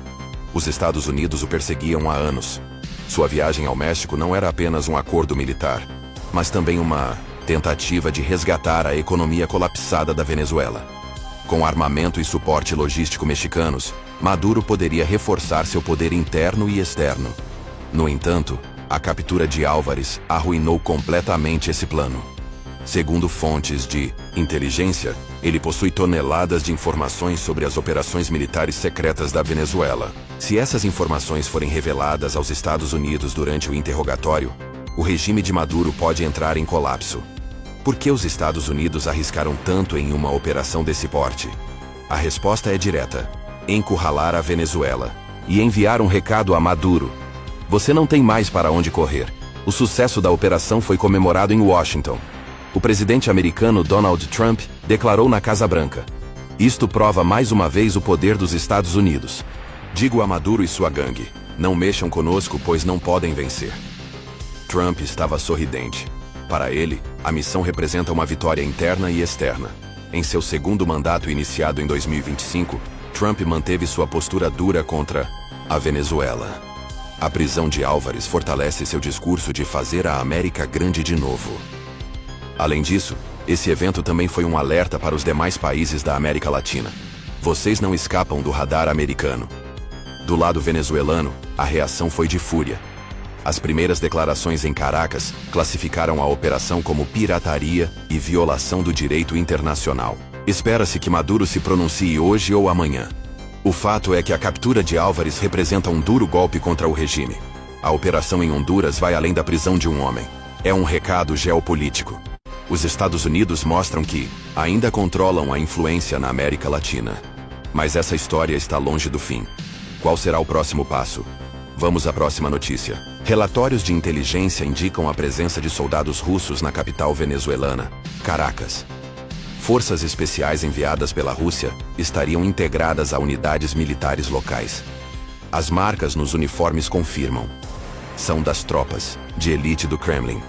Os Estados Unidos o perseguiam há anos. Sua viagem ao México não era apenas um acordo militar, mas também uma tentativa de resgatar a economia colapsada da Venezuela. Com armamento e suporte logístico mexicanos, Maduro poderia reforçar seu poder interno e externo. No entanto, a captura de Álvares arruinou completamente esse plano. Segundo fontes de inteligência, ele possui toneladas de informações sobre as operações militares secretas da Venezuela. Se essas informações forem reveladas aos Estados Unidos durante o interrogatório, o regime de Maduro pode entrar em colapso. Por que os Estados Unidos arriscaram tanto em uma operação desse porte? A resposta é direta: encurralar a Venezuela e enviar um recado a Maduro. Você não tem mais para onde correr. O sucesso da operação foi comemorado em Washington. O presidente americano Donald Trump declarou na Casa Branca: isto prova mais uma vez o poder dos Estados Unidos. Digo a Maduro e sua gangue: não mexam conosco, pois não podem vencer. Trump estava sorridente. Para ele, a missão representa uma vitória interna e externa. Em seu segundo mandato iniciado em 2025, Trump manteve sua postura dura contra a Venezuela. A prisão de Álvares fortalece seu discurso de fazer a América grande de novo. Além disso, esse evento também foi um alerta para os demais países da América Latina. Vocês não escapam do radar americano. Do lado venezuelano, a reação foi de fúria. As primeiras declarações em Caracas classificaram a operação como pirataria e violação do direito internacional. Espera-se que Maduro se pronuncie hoje ou amanhã. O fato é que a captura de Álvares representa um duro golpe contra o regime. A operação em Honduras vai além da prisão de um homem. É um recado geopolítico. Os Estados Unidos mostram que ainda controlam a influência na América Latina. Mas essa história está longe do fim. Qual será o próximo passo? Vamos à próxima notícia. Relatórios de inteligência indicam a presença de soldados russos na capital venezuelana, Caracas. Forças especiais enviadas pela Rússia estariam integradas a unidades militares locais. As marcas nos uniformes confirmam. São das tropas de elite do Kremlin.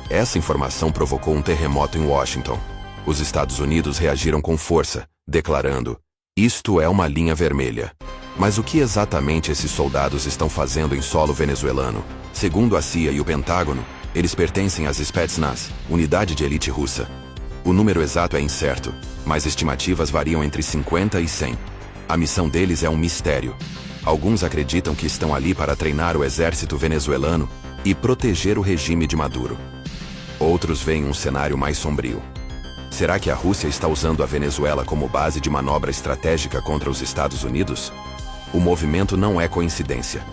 Essa informação provocou um terremoto em Washington. Os Estados Unidos reagiram com força, declarando: isto é uma linha vermelha. Mas o que exatamente esses soldados estão fazendo em solo venezuelano? Segundo a CIA e o Pentágono, eles pertencem às Spetsnaz, unidade de elite russa. O número exato é incerto, mas estimativas variam entre 50 e 100. A missão deles é um mistério. Alguns acreditam que estão ali para treinar o exército venezuelano e proteger o regime de Maduro. Outros veem um cenário mais sombrio. Será que a Rússia está usando a Venezuela como base de manobra estratégica contra os Estados Unidos? O movimento não é coincidência.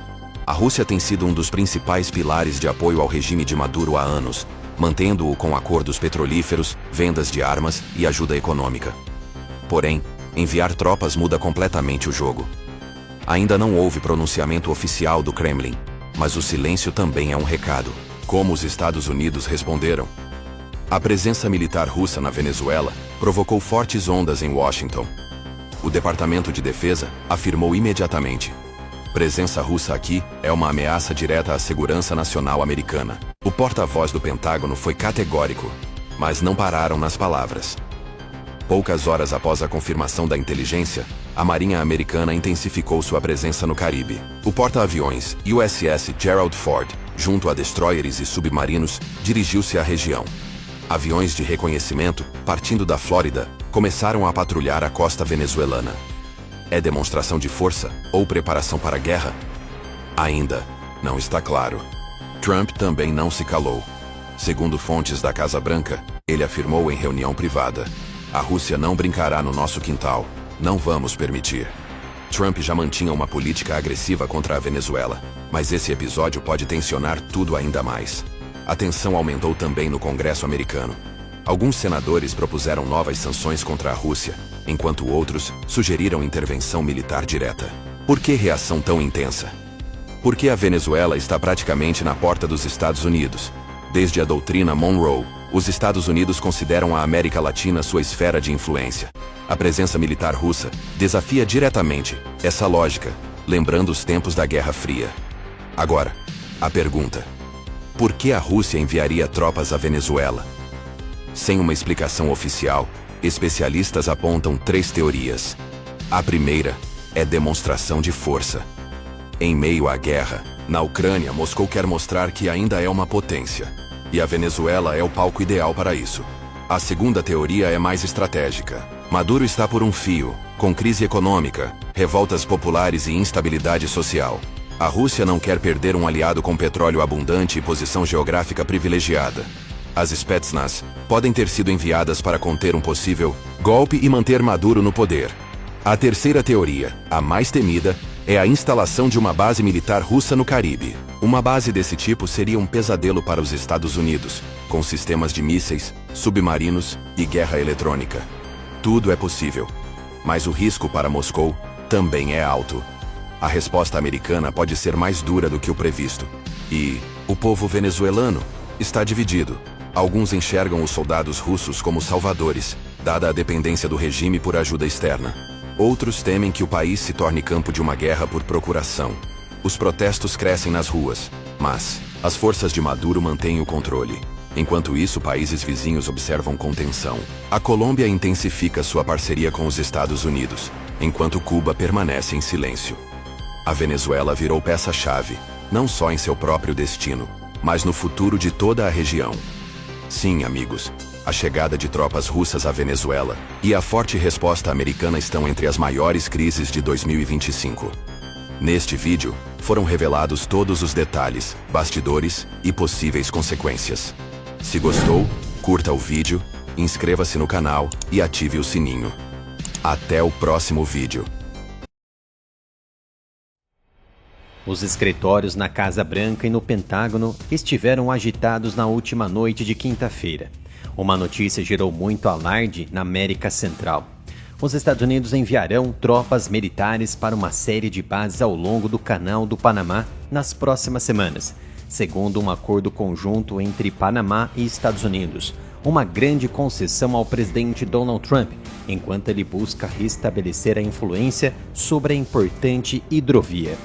A Rússia tem sido um dos principais pilares de apoio ao regime de Maduro há anos, mantendo-o com acordos petrolíferos, vendas de armas e ajuda econômica. Porém, enviar tropas muda completamente o jogo. Ainda não houve pronunciamento oficial do Kremlin, mas o silêncio também é um recado. Como os Estados Unidos responderam? A presença militar russa na Venezuela provocou fortes ondas em Washington. O Departamento de Defesa afirmou imediatamente: presença russa aqui é uma ameaça direta à segurança nacional americana. O porta-voz do Pentágono foi categórico, mas não pararam nas palavras. Poucas horas após a confirmação da inteligência, a Marinha Americana intensificou sua presença no Caribe. O porta-aviões USS Gerald Ford, junto a destroyers e submarinos, dirigiu-se à região. Aviões de reconhecimento, partindo da Flórida, começaram a patrulhar a costa venezuelana. É demonstração de força ou preparação para a guerra? Ainda não está claro. Trump também não se calou. Segundo fontes da Casa Branca, ele afirmou em reunião privada: a Rússia não brincará no nosso quintal, não vamos permitir. Trump já mantinha uma política agressiva contra a Venezuela, mas esse episódio pode tensionar tudo ainda mais. A tensão aumentou também no Congresso americano. Alguns senadores propuseram novas sanções contra a Rússia, enquanto outros sugeriram intervenção militar direta. Por que reação tão intensa? Porque a Venezuela está praticamente na porta dos Estados Unidos. Desde a doutrina Monroe, os Estados Unidos consideram a América Latina sua esfera de influência. A presença militar russa desafia diretamente essa lógica, lembrando os tempos da Guerra Fria. Agora, a pergunta: por que a Rússia enviaria tropas à Venezuela? Sem uma explicação oficial, especialistas apontam 3 teorias. A primeira é demonstração de força. Em meio à guerra, na Ucrânia, Moscou quer mostrar que ainda é uma potência. E a Venezuela é o palco ideal para isso. A segunda teoria é mais estratégica. Maduro está por um fio, com crise econômica, revoltas populares e instabilidade social. A Rússia não quer perder um aliado com petróleo abundante e posição geográfica privilegiada. As Spetsnaz podem ter sido enviadas para conter um possível golpe e manter Maduro no poder. A terceira teoria, a mais temida, é a instalação de uma base militar russa no Caribe. Uma base desse tipo seria um pesadelo para os Estados Unidos, com sistemas de mísseis, submarinos e guerra eletrônica. Tudo é possível, mas o risco para Moscou também é alto. A resposta americana pode ser mais dura do que o previsto. E o povo venezuelano está dividido. Alguns enxergam os soldados russos como salvadores, dada a dependência do regime por ajuda externa. Outros temem que o país se torne campo de uma guerra por procuração. Os protestos crescem nas ruas, mas as forças de Maduro mantêm o controle. Enquanto isso, países vizinhos observam com tensão. A Colômbia intensifica sua parceria com os Estados Unidos, enquanto Cuba permanece em silêncio. A Venezuela virou peça-chave, não só em seu próprio destino, mas no futuro de toda a região. Sim, amigos, a chegada de tropas russas à Venezuela e a forte resposta americana estão entre as maiores crises de 2025. Neste vídeo, foram revelados todos os detalhes, bastidores e possíveis consequências. Se gostou, curta o vídeo, inscreva-se no canal e ative o sininho. Até o próximo vídeo. Os escritórios na Casa Branca e no Pentágono estiveram agitados na última noite de quinta-feira. Uma notícia gerou muito alarde na América Central. Os Estados Unidos enviarão tropas militares para uma série de bases ao longo do Canal do Panamá nas próximas semanas, segundo um acordo conjunto entre Panamá e Estados Unidos, uma grande concessão ao presidente Donald Trump, enquanto ele busca restabelecer a influência sobre a importante hidrovia.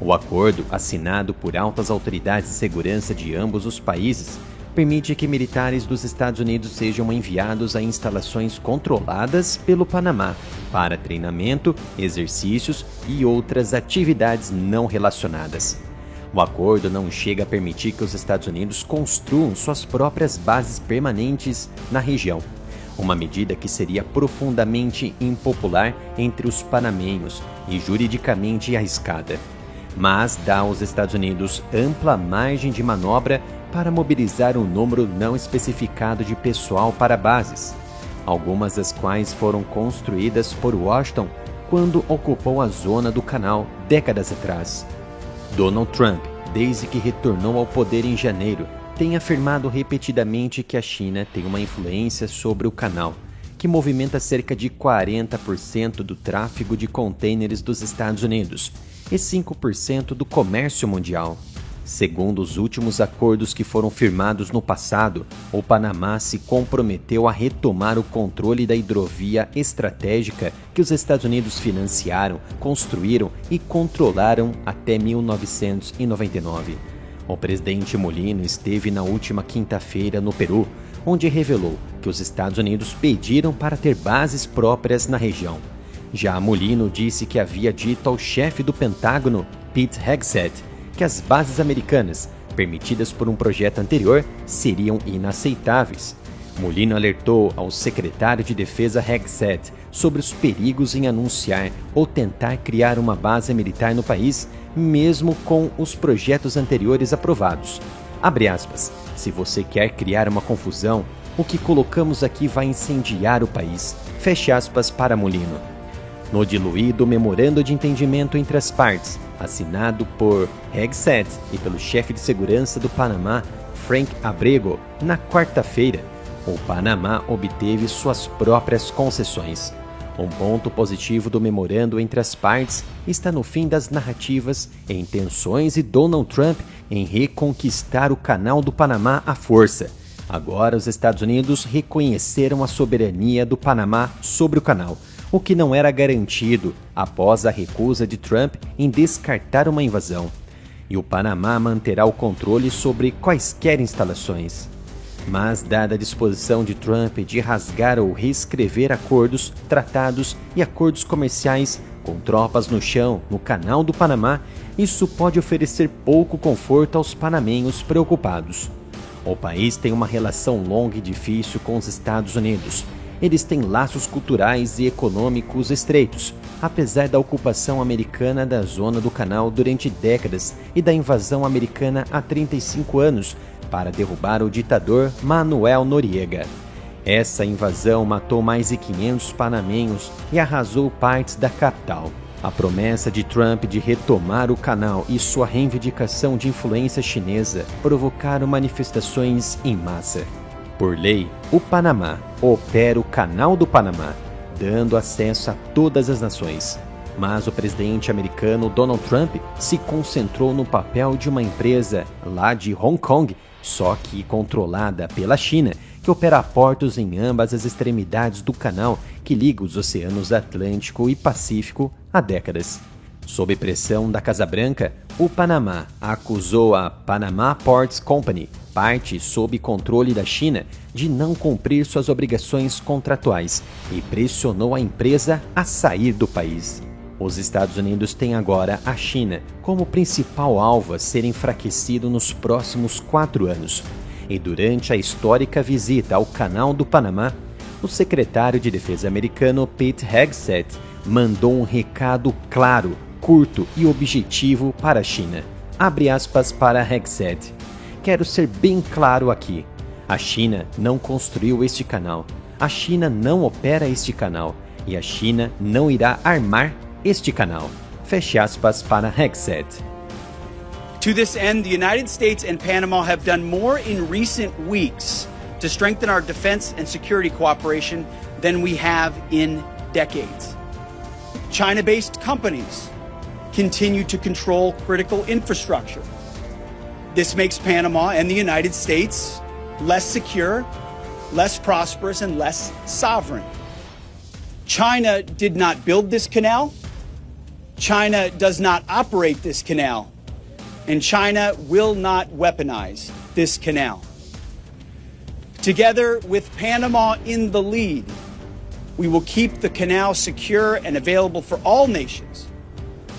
O acordo, assinado por altas autoridades de segurança de ambos os países, permite que militares dos Estados Unidos sejam enviados a instalações controladas pelo Panamá para treinamento, exercícios e outras atividades não relacionadas. O acordo não chega a permitir que os Estados Unidos construam suas próprias bases permanentes na região, uma medida que seria profundamente impopular entre os panamenhos e juridicamente arriscada, mas dá aos Estados Unidos ampla margem de manobra para mobilizar um número não especificado de pessoal para bases, algumas das quais foram construídas por Washington quando ocupou a zona do canal décadas atrás. Donald Trump, desde que retornou ao poder em janeiro, tem afirmado repetidamente que a China tem uma influência sobre o canal, que movimenta cerca de 40% do tráfego de contêineres dos Estados Unidos e 5% do comércio mundial. Segundo os últimos acordos que foram firmados no passado, o Panamá se comprometeu a retomar o controle da hidrovia estratégica que os Estados Unidos financiaram, construíram e controlaram até 1999. O presidente Mulino esteve na última quinta-feira no Peru, onde revelou que os Estados Unidos pediram para ter bases próprias na região. Já Mulino disse que havia dito ao chefe do Pentágono, Pete Hegseth, que as bases americanas, permitidas por um projeto anterior, seriam inaceitáveis. Mulino alertou ao secretário de Defesa Hegseth sobre os perigos em anunciar ou tentar criar uma base militar no país, mesmo com os projetos anteriores aprovados. Abre aspas, se você quer criar uma confusão, o que colocamos aqui vai incendiar o país. Fecha aspas para Mulino. No diluído memorando de entendimento entre as partes, assinado por Hegseth e pelo chefe de segurança do Panamá, Frank Abrego, na quarta-feira, o Panamá obteve suas próprias concessões. Um ponto positivo do memorando entre as partes está no fim das narrativas e intenções de Donald Trump em reconquistar o canal do Panamá à força. Agora os Estados Unidos reconheceram a soberania do Panamá sobre o canal, o que não era garantido após a recusa de Trump em descartar uma invasão. E o Panamá manterá o controle sobre quaisquer instalações. Mas, dada a disposição de Trump de rasgar ou reescrever acordos, tratados e acordos comerciais com tropas no chão no Canal do Panamá, isso pode oferecer pouco conforto aos panamenhos preocupados. O país tem uma relação longa e difícil com os Estados Unidos. Eles têm laços culturais e econômicos estreitos, apesar da ocupação americana da zona do canal durante décadas e da invasão americana há 35 anos para derrubar o ditador Manuel Noriega. Essa invasão matou mais de 500 panamenhos e arrasou partes da capital. A promessa de Trump de retomar o canal e sua reivindicação de influência chinesa provocaram manifestações em massa. Por lei, o Panamá opera o Canal do Panamá, dando acesso a todas as nações. Mas o presidente americano Donald Trump se concentrou no papel de uma empresa lá de Hong Kong, só que controlada pela China, que opera portos em ambas as extremidades do canal que liga os oceanos Atlântico e Pacífico há décadas. Sob pressão da Casa Branca, o Panamá acusou a Panama Ports Company, parte sob controle da China, de não cumprir suas obrigações contratuais e pressionou a empresa a sair do país. Os Estados Unidos têm agora a China como principal alvo a ser enfraquecido nos próximos 4 anos. E durante a histórica visita ao Canal do Panamá, o secretário de Defesa americano Pete Hegseth mandou um recado claro, curto e objetivo para a China. Abre aspas para Hegseth. Quero ser bem claro aqui. A China não construiu este canal. A China não opera este canal. E a China não irá armar este canal. Fecha aspas para Hegseth. To this end, the United States and Panama have done more in recent weeks to strengthen our defense and security cooperation than we have in decades. China-based companies continue to control critical infrastructure. This makes Panama and the United States less secure, less prosperous, and less sovereign. China did not build this canal. China does not operate this canal. And China will not weaponize this canal. Together with Panama in the lead, we will keep the canal secure and available for all nations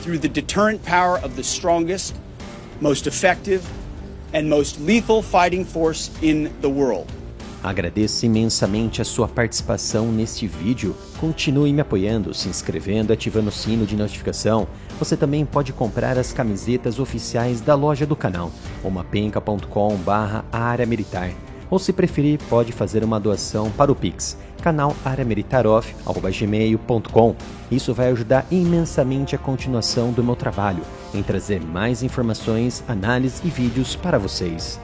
through the deterrent power of the strongest, most effective, and most lethal fighting force in the world. Agradeço imensamente a sua participação neste vídeo. Continue me apoiando, se inscrevendo, ativando o sino de notificação. Você também pode comprar as camisetas oficiais da loja do canal, omapenca.com/área militar. Ou se preferir, pode fazer uma doação para o Pix, canal ariameritarov@gmail.com. Isso vai ajudar imensamente a continuação do meu trabalho em trazer mais informações, análises e vídeos para vocês.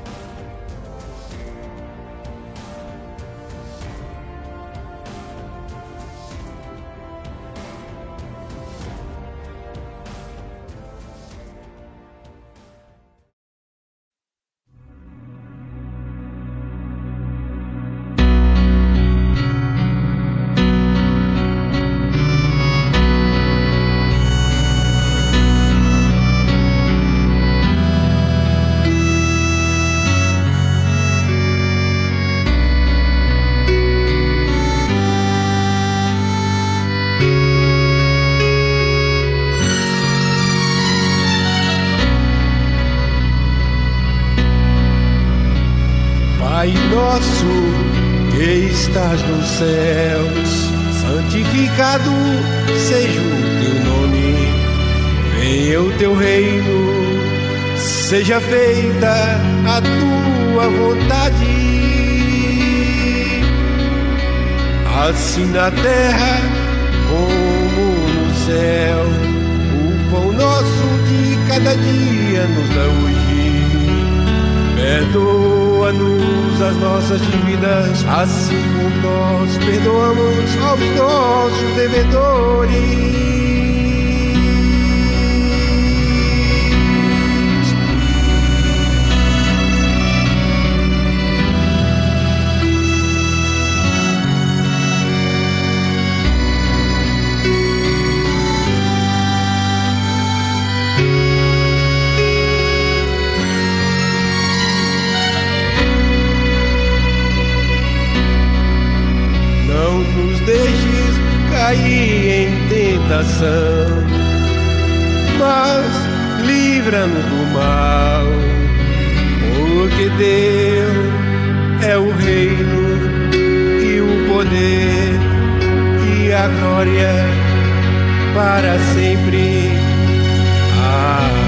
Pai nosso que estás nos céus, santificado seja o teu nome. Venha o teu reino, seja feita a tua vontade, assim na terra como no céu. O pão nosso de cada dia nos dá hoje. Perdoa-nos as nossas dívidas, assim como nós perdoamos aos nossos devedores. Não nos deixes cair em tentação, mas livra-nos do mal, porque teu é o reino e o poder e a glória para sempre. Amém.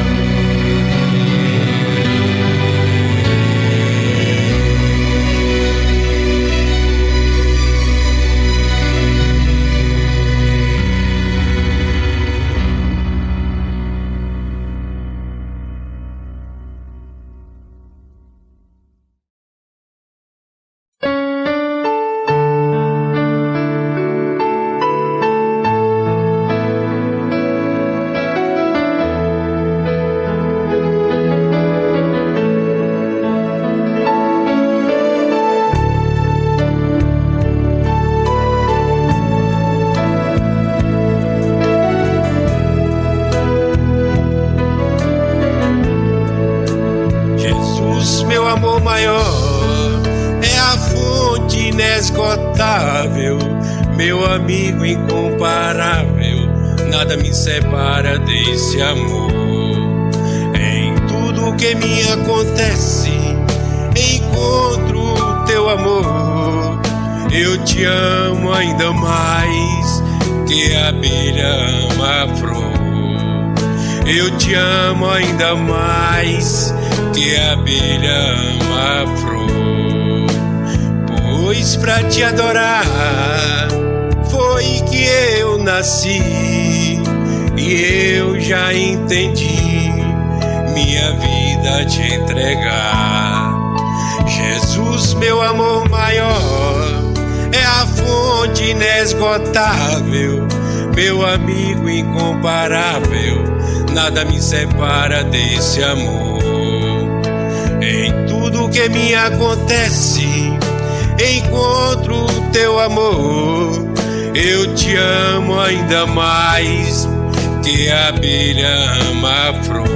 Meu amor maior é a fonte inesgotável, meu amigo incomparável, nada me separa desse amor. Em tudo que me acontece, encontro o teu amor. Eu te amo ainda mais que a abelha ama a flor. Eu te amo ainda mais que a abelha ama a flor. Pois pra te adorar foi que eu nasci, e eu já entendi minha vida te entregar. Jesus, meu amor maior, é a fonte inesgotável, meu amigo incomparável, nada me separa desse amor. Em tudo que me acontece, encontro o teu amor. Eu te amo ainda mais que a abelha ama a flor.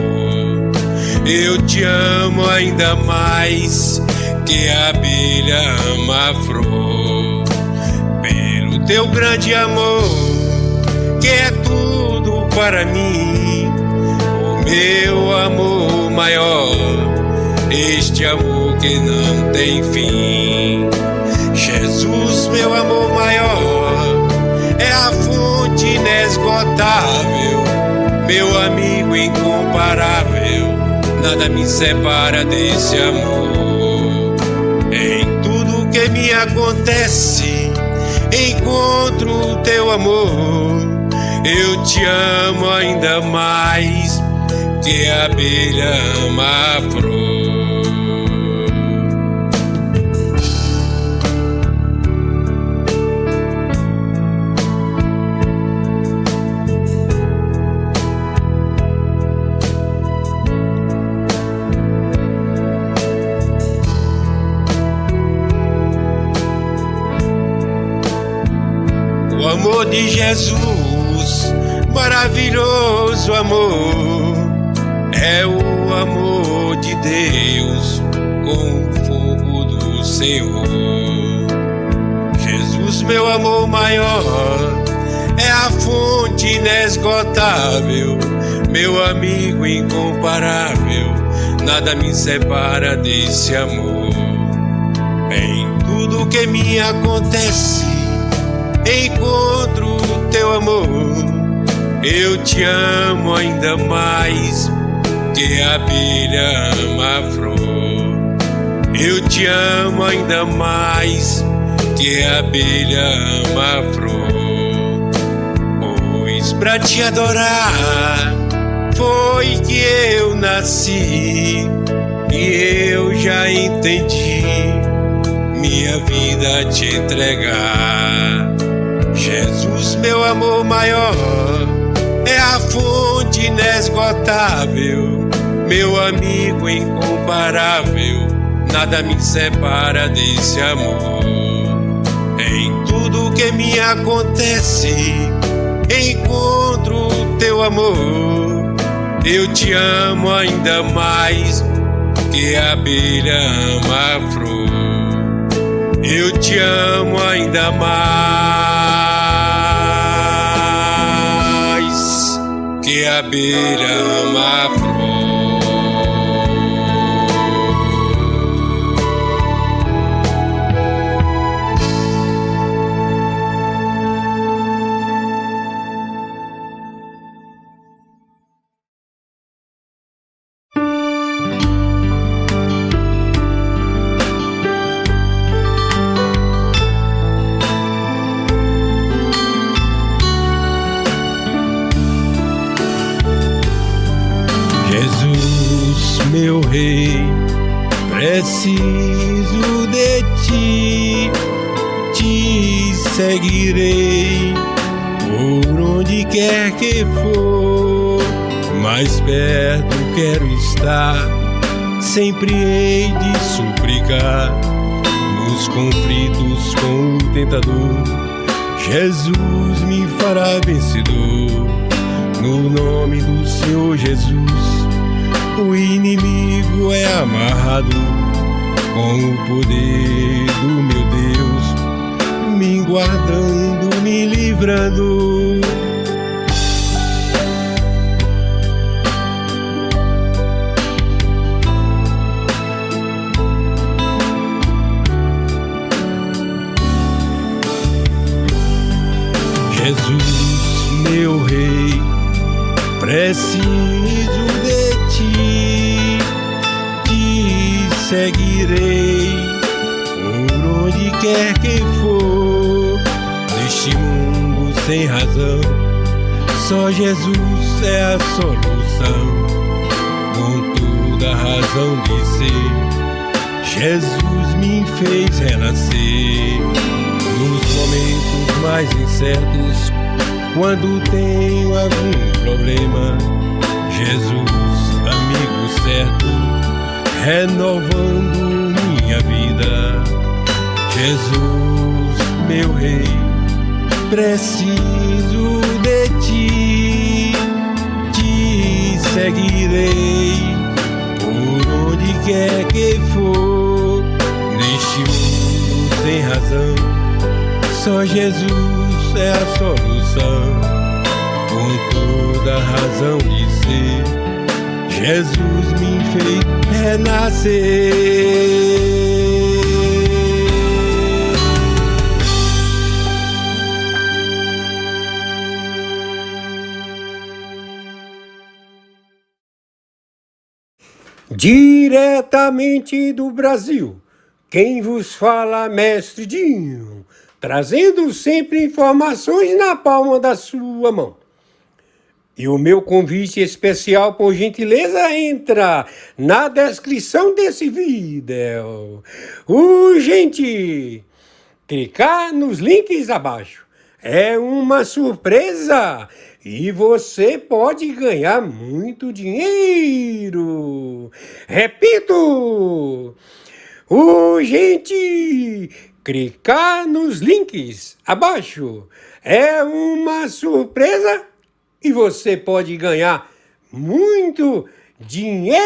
Eu te amo ainda mais que a abelha ama a flor. Pelo teu grande amor, que é tudo para mim, o meu amor maior, este amor que não tem fim. Jesus, meu amor maior, é a fonte inesgotável, meu amigo incomparável, nada me separa desse amor. Em tudo que me acontece, encontro teu amor. Eu te amo ainda mais que a abelha ama a flor. O amor de Jesus, maravilhoso amor, é o amor de Deus com o fogo do Senhor. Jesus, meu amor maior, é a fonte inesgotável, meu amigo incomparável, nada me separa desse amor. Em tudo que me acontece, encontro teu amor. Eu te amo ainda mais que a abelha ama a flor. Eu te amo ainda mais que a abelha ama a flor. Pois pra te adorar foi que eu nasci, e eu já entendi minha vida te entregar. Jesus, meu amor maior, é a fonte inesgotável, meu amigo incomparável, nada me separa desse amor. Em tudo que me acontece, encontro teu amor. Eu te amo ainda mais que a abelha ama a flor. Eu te amo ainda mais que a abelha ama a flor. Meu rei, preciso de ti, te seguirei por onde quer que for, mais perto quero estar, sempre hei de suplicar, nos conflitos com o tentador, Jesus me fará vencedor, no nome do Senhor Jesus. O inimigo é amarrado com o poder do meu Deus, me guardando, me livrando. Jesus, meu rei, preciso de ti, te seguirei por onde quer que for, neste mundo sem razão, só Jesus é a solução, com toda a razão de ser, Jesus me fez renascer, nos momentos mais incertos, quando tenho algum problema, Jesus, amigo certo, renovando minha vida. Jesus, meu rei, preciso de ti, te seguirei por onde quer que for, neste mundo sem razão, só Jesus é a solução, com toda a razão de ser, Jesus me fez renascer. Diretamente do Brasil, quem vos fala, Mestre Dinho, trazendo sempre informações na palma da sua mão. E o meu convite especial, por gentileza, entra na descrição desse vídeo. Urgente! Clicar nos links abaixo. É uma surpresa e você pode ganhar muito dinheiro. Repito! Urgente! Clicar nos links abaixo. É uma surpresa e você pode ganhar muito dinheiro.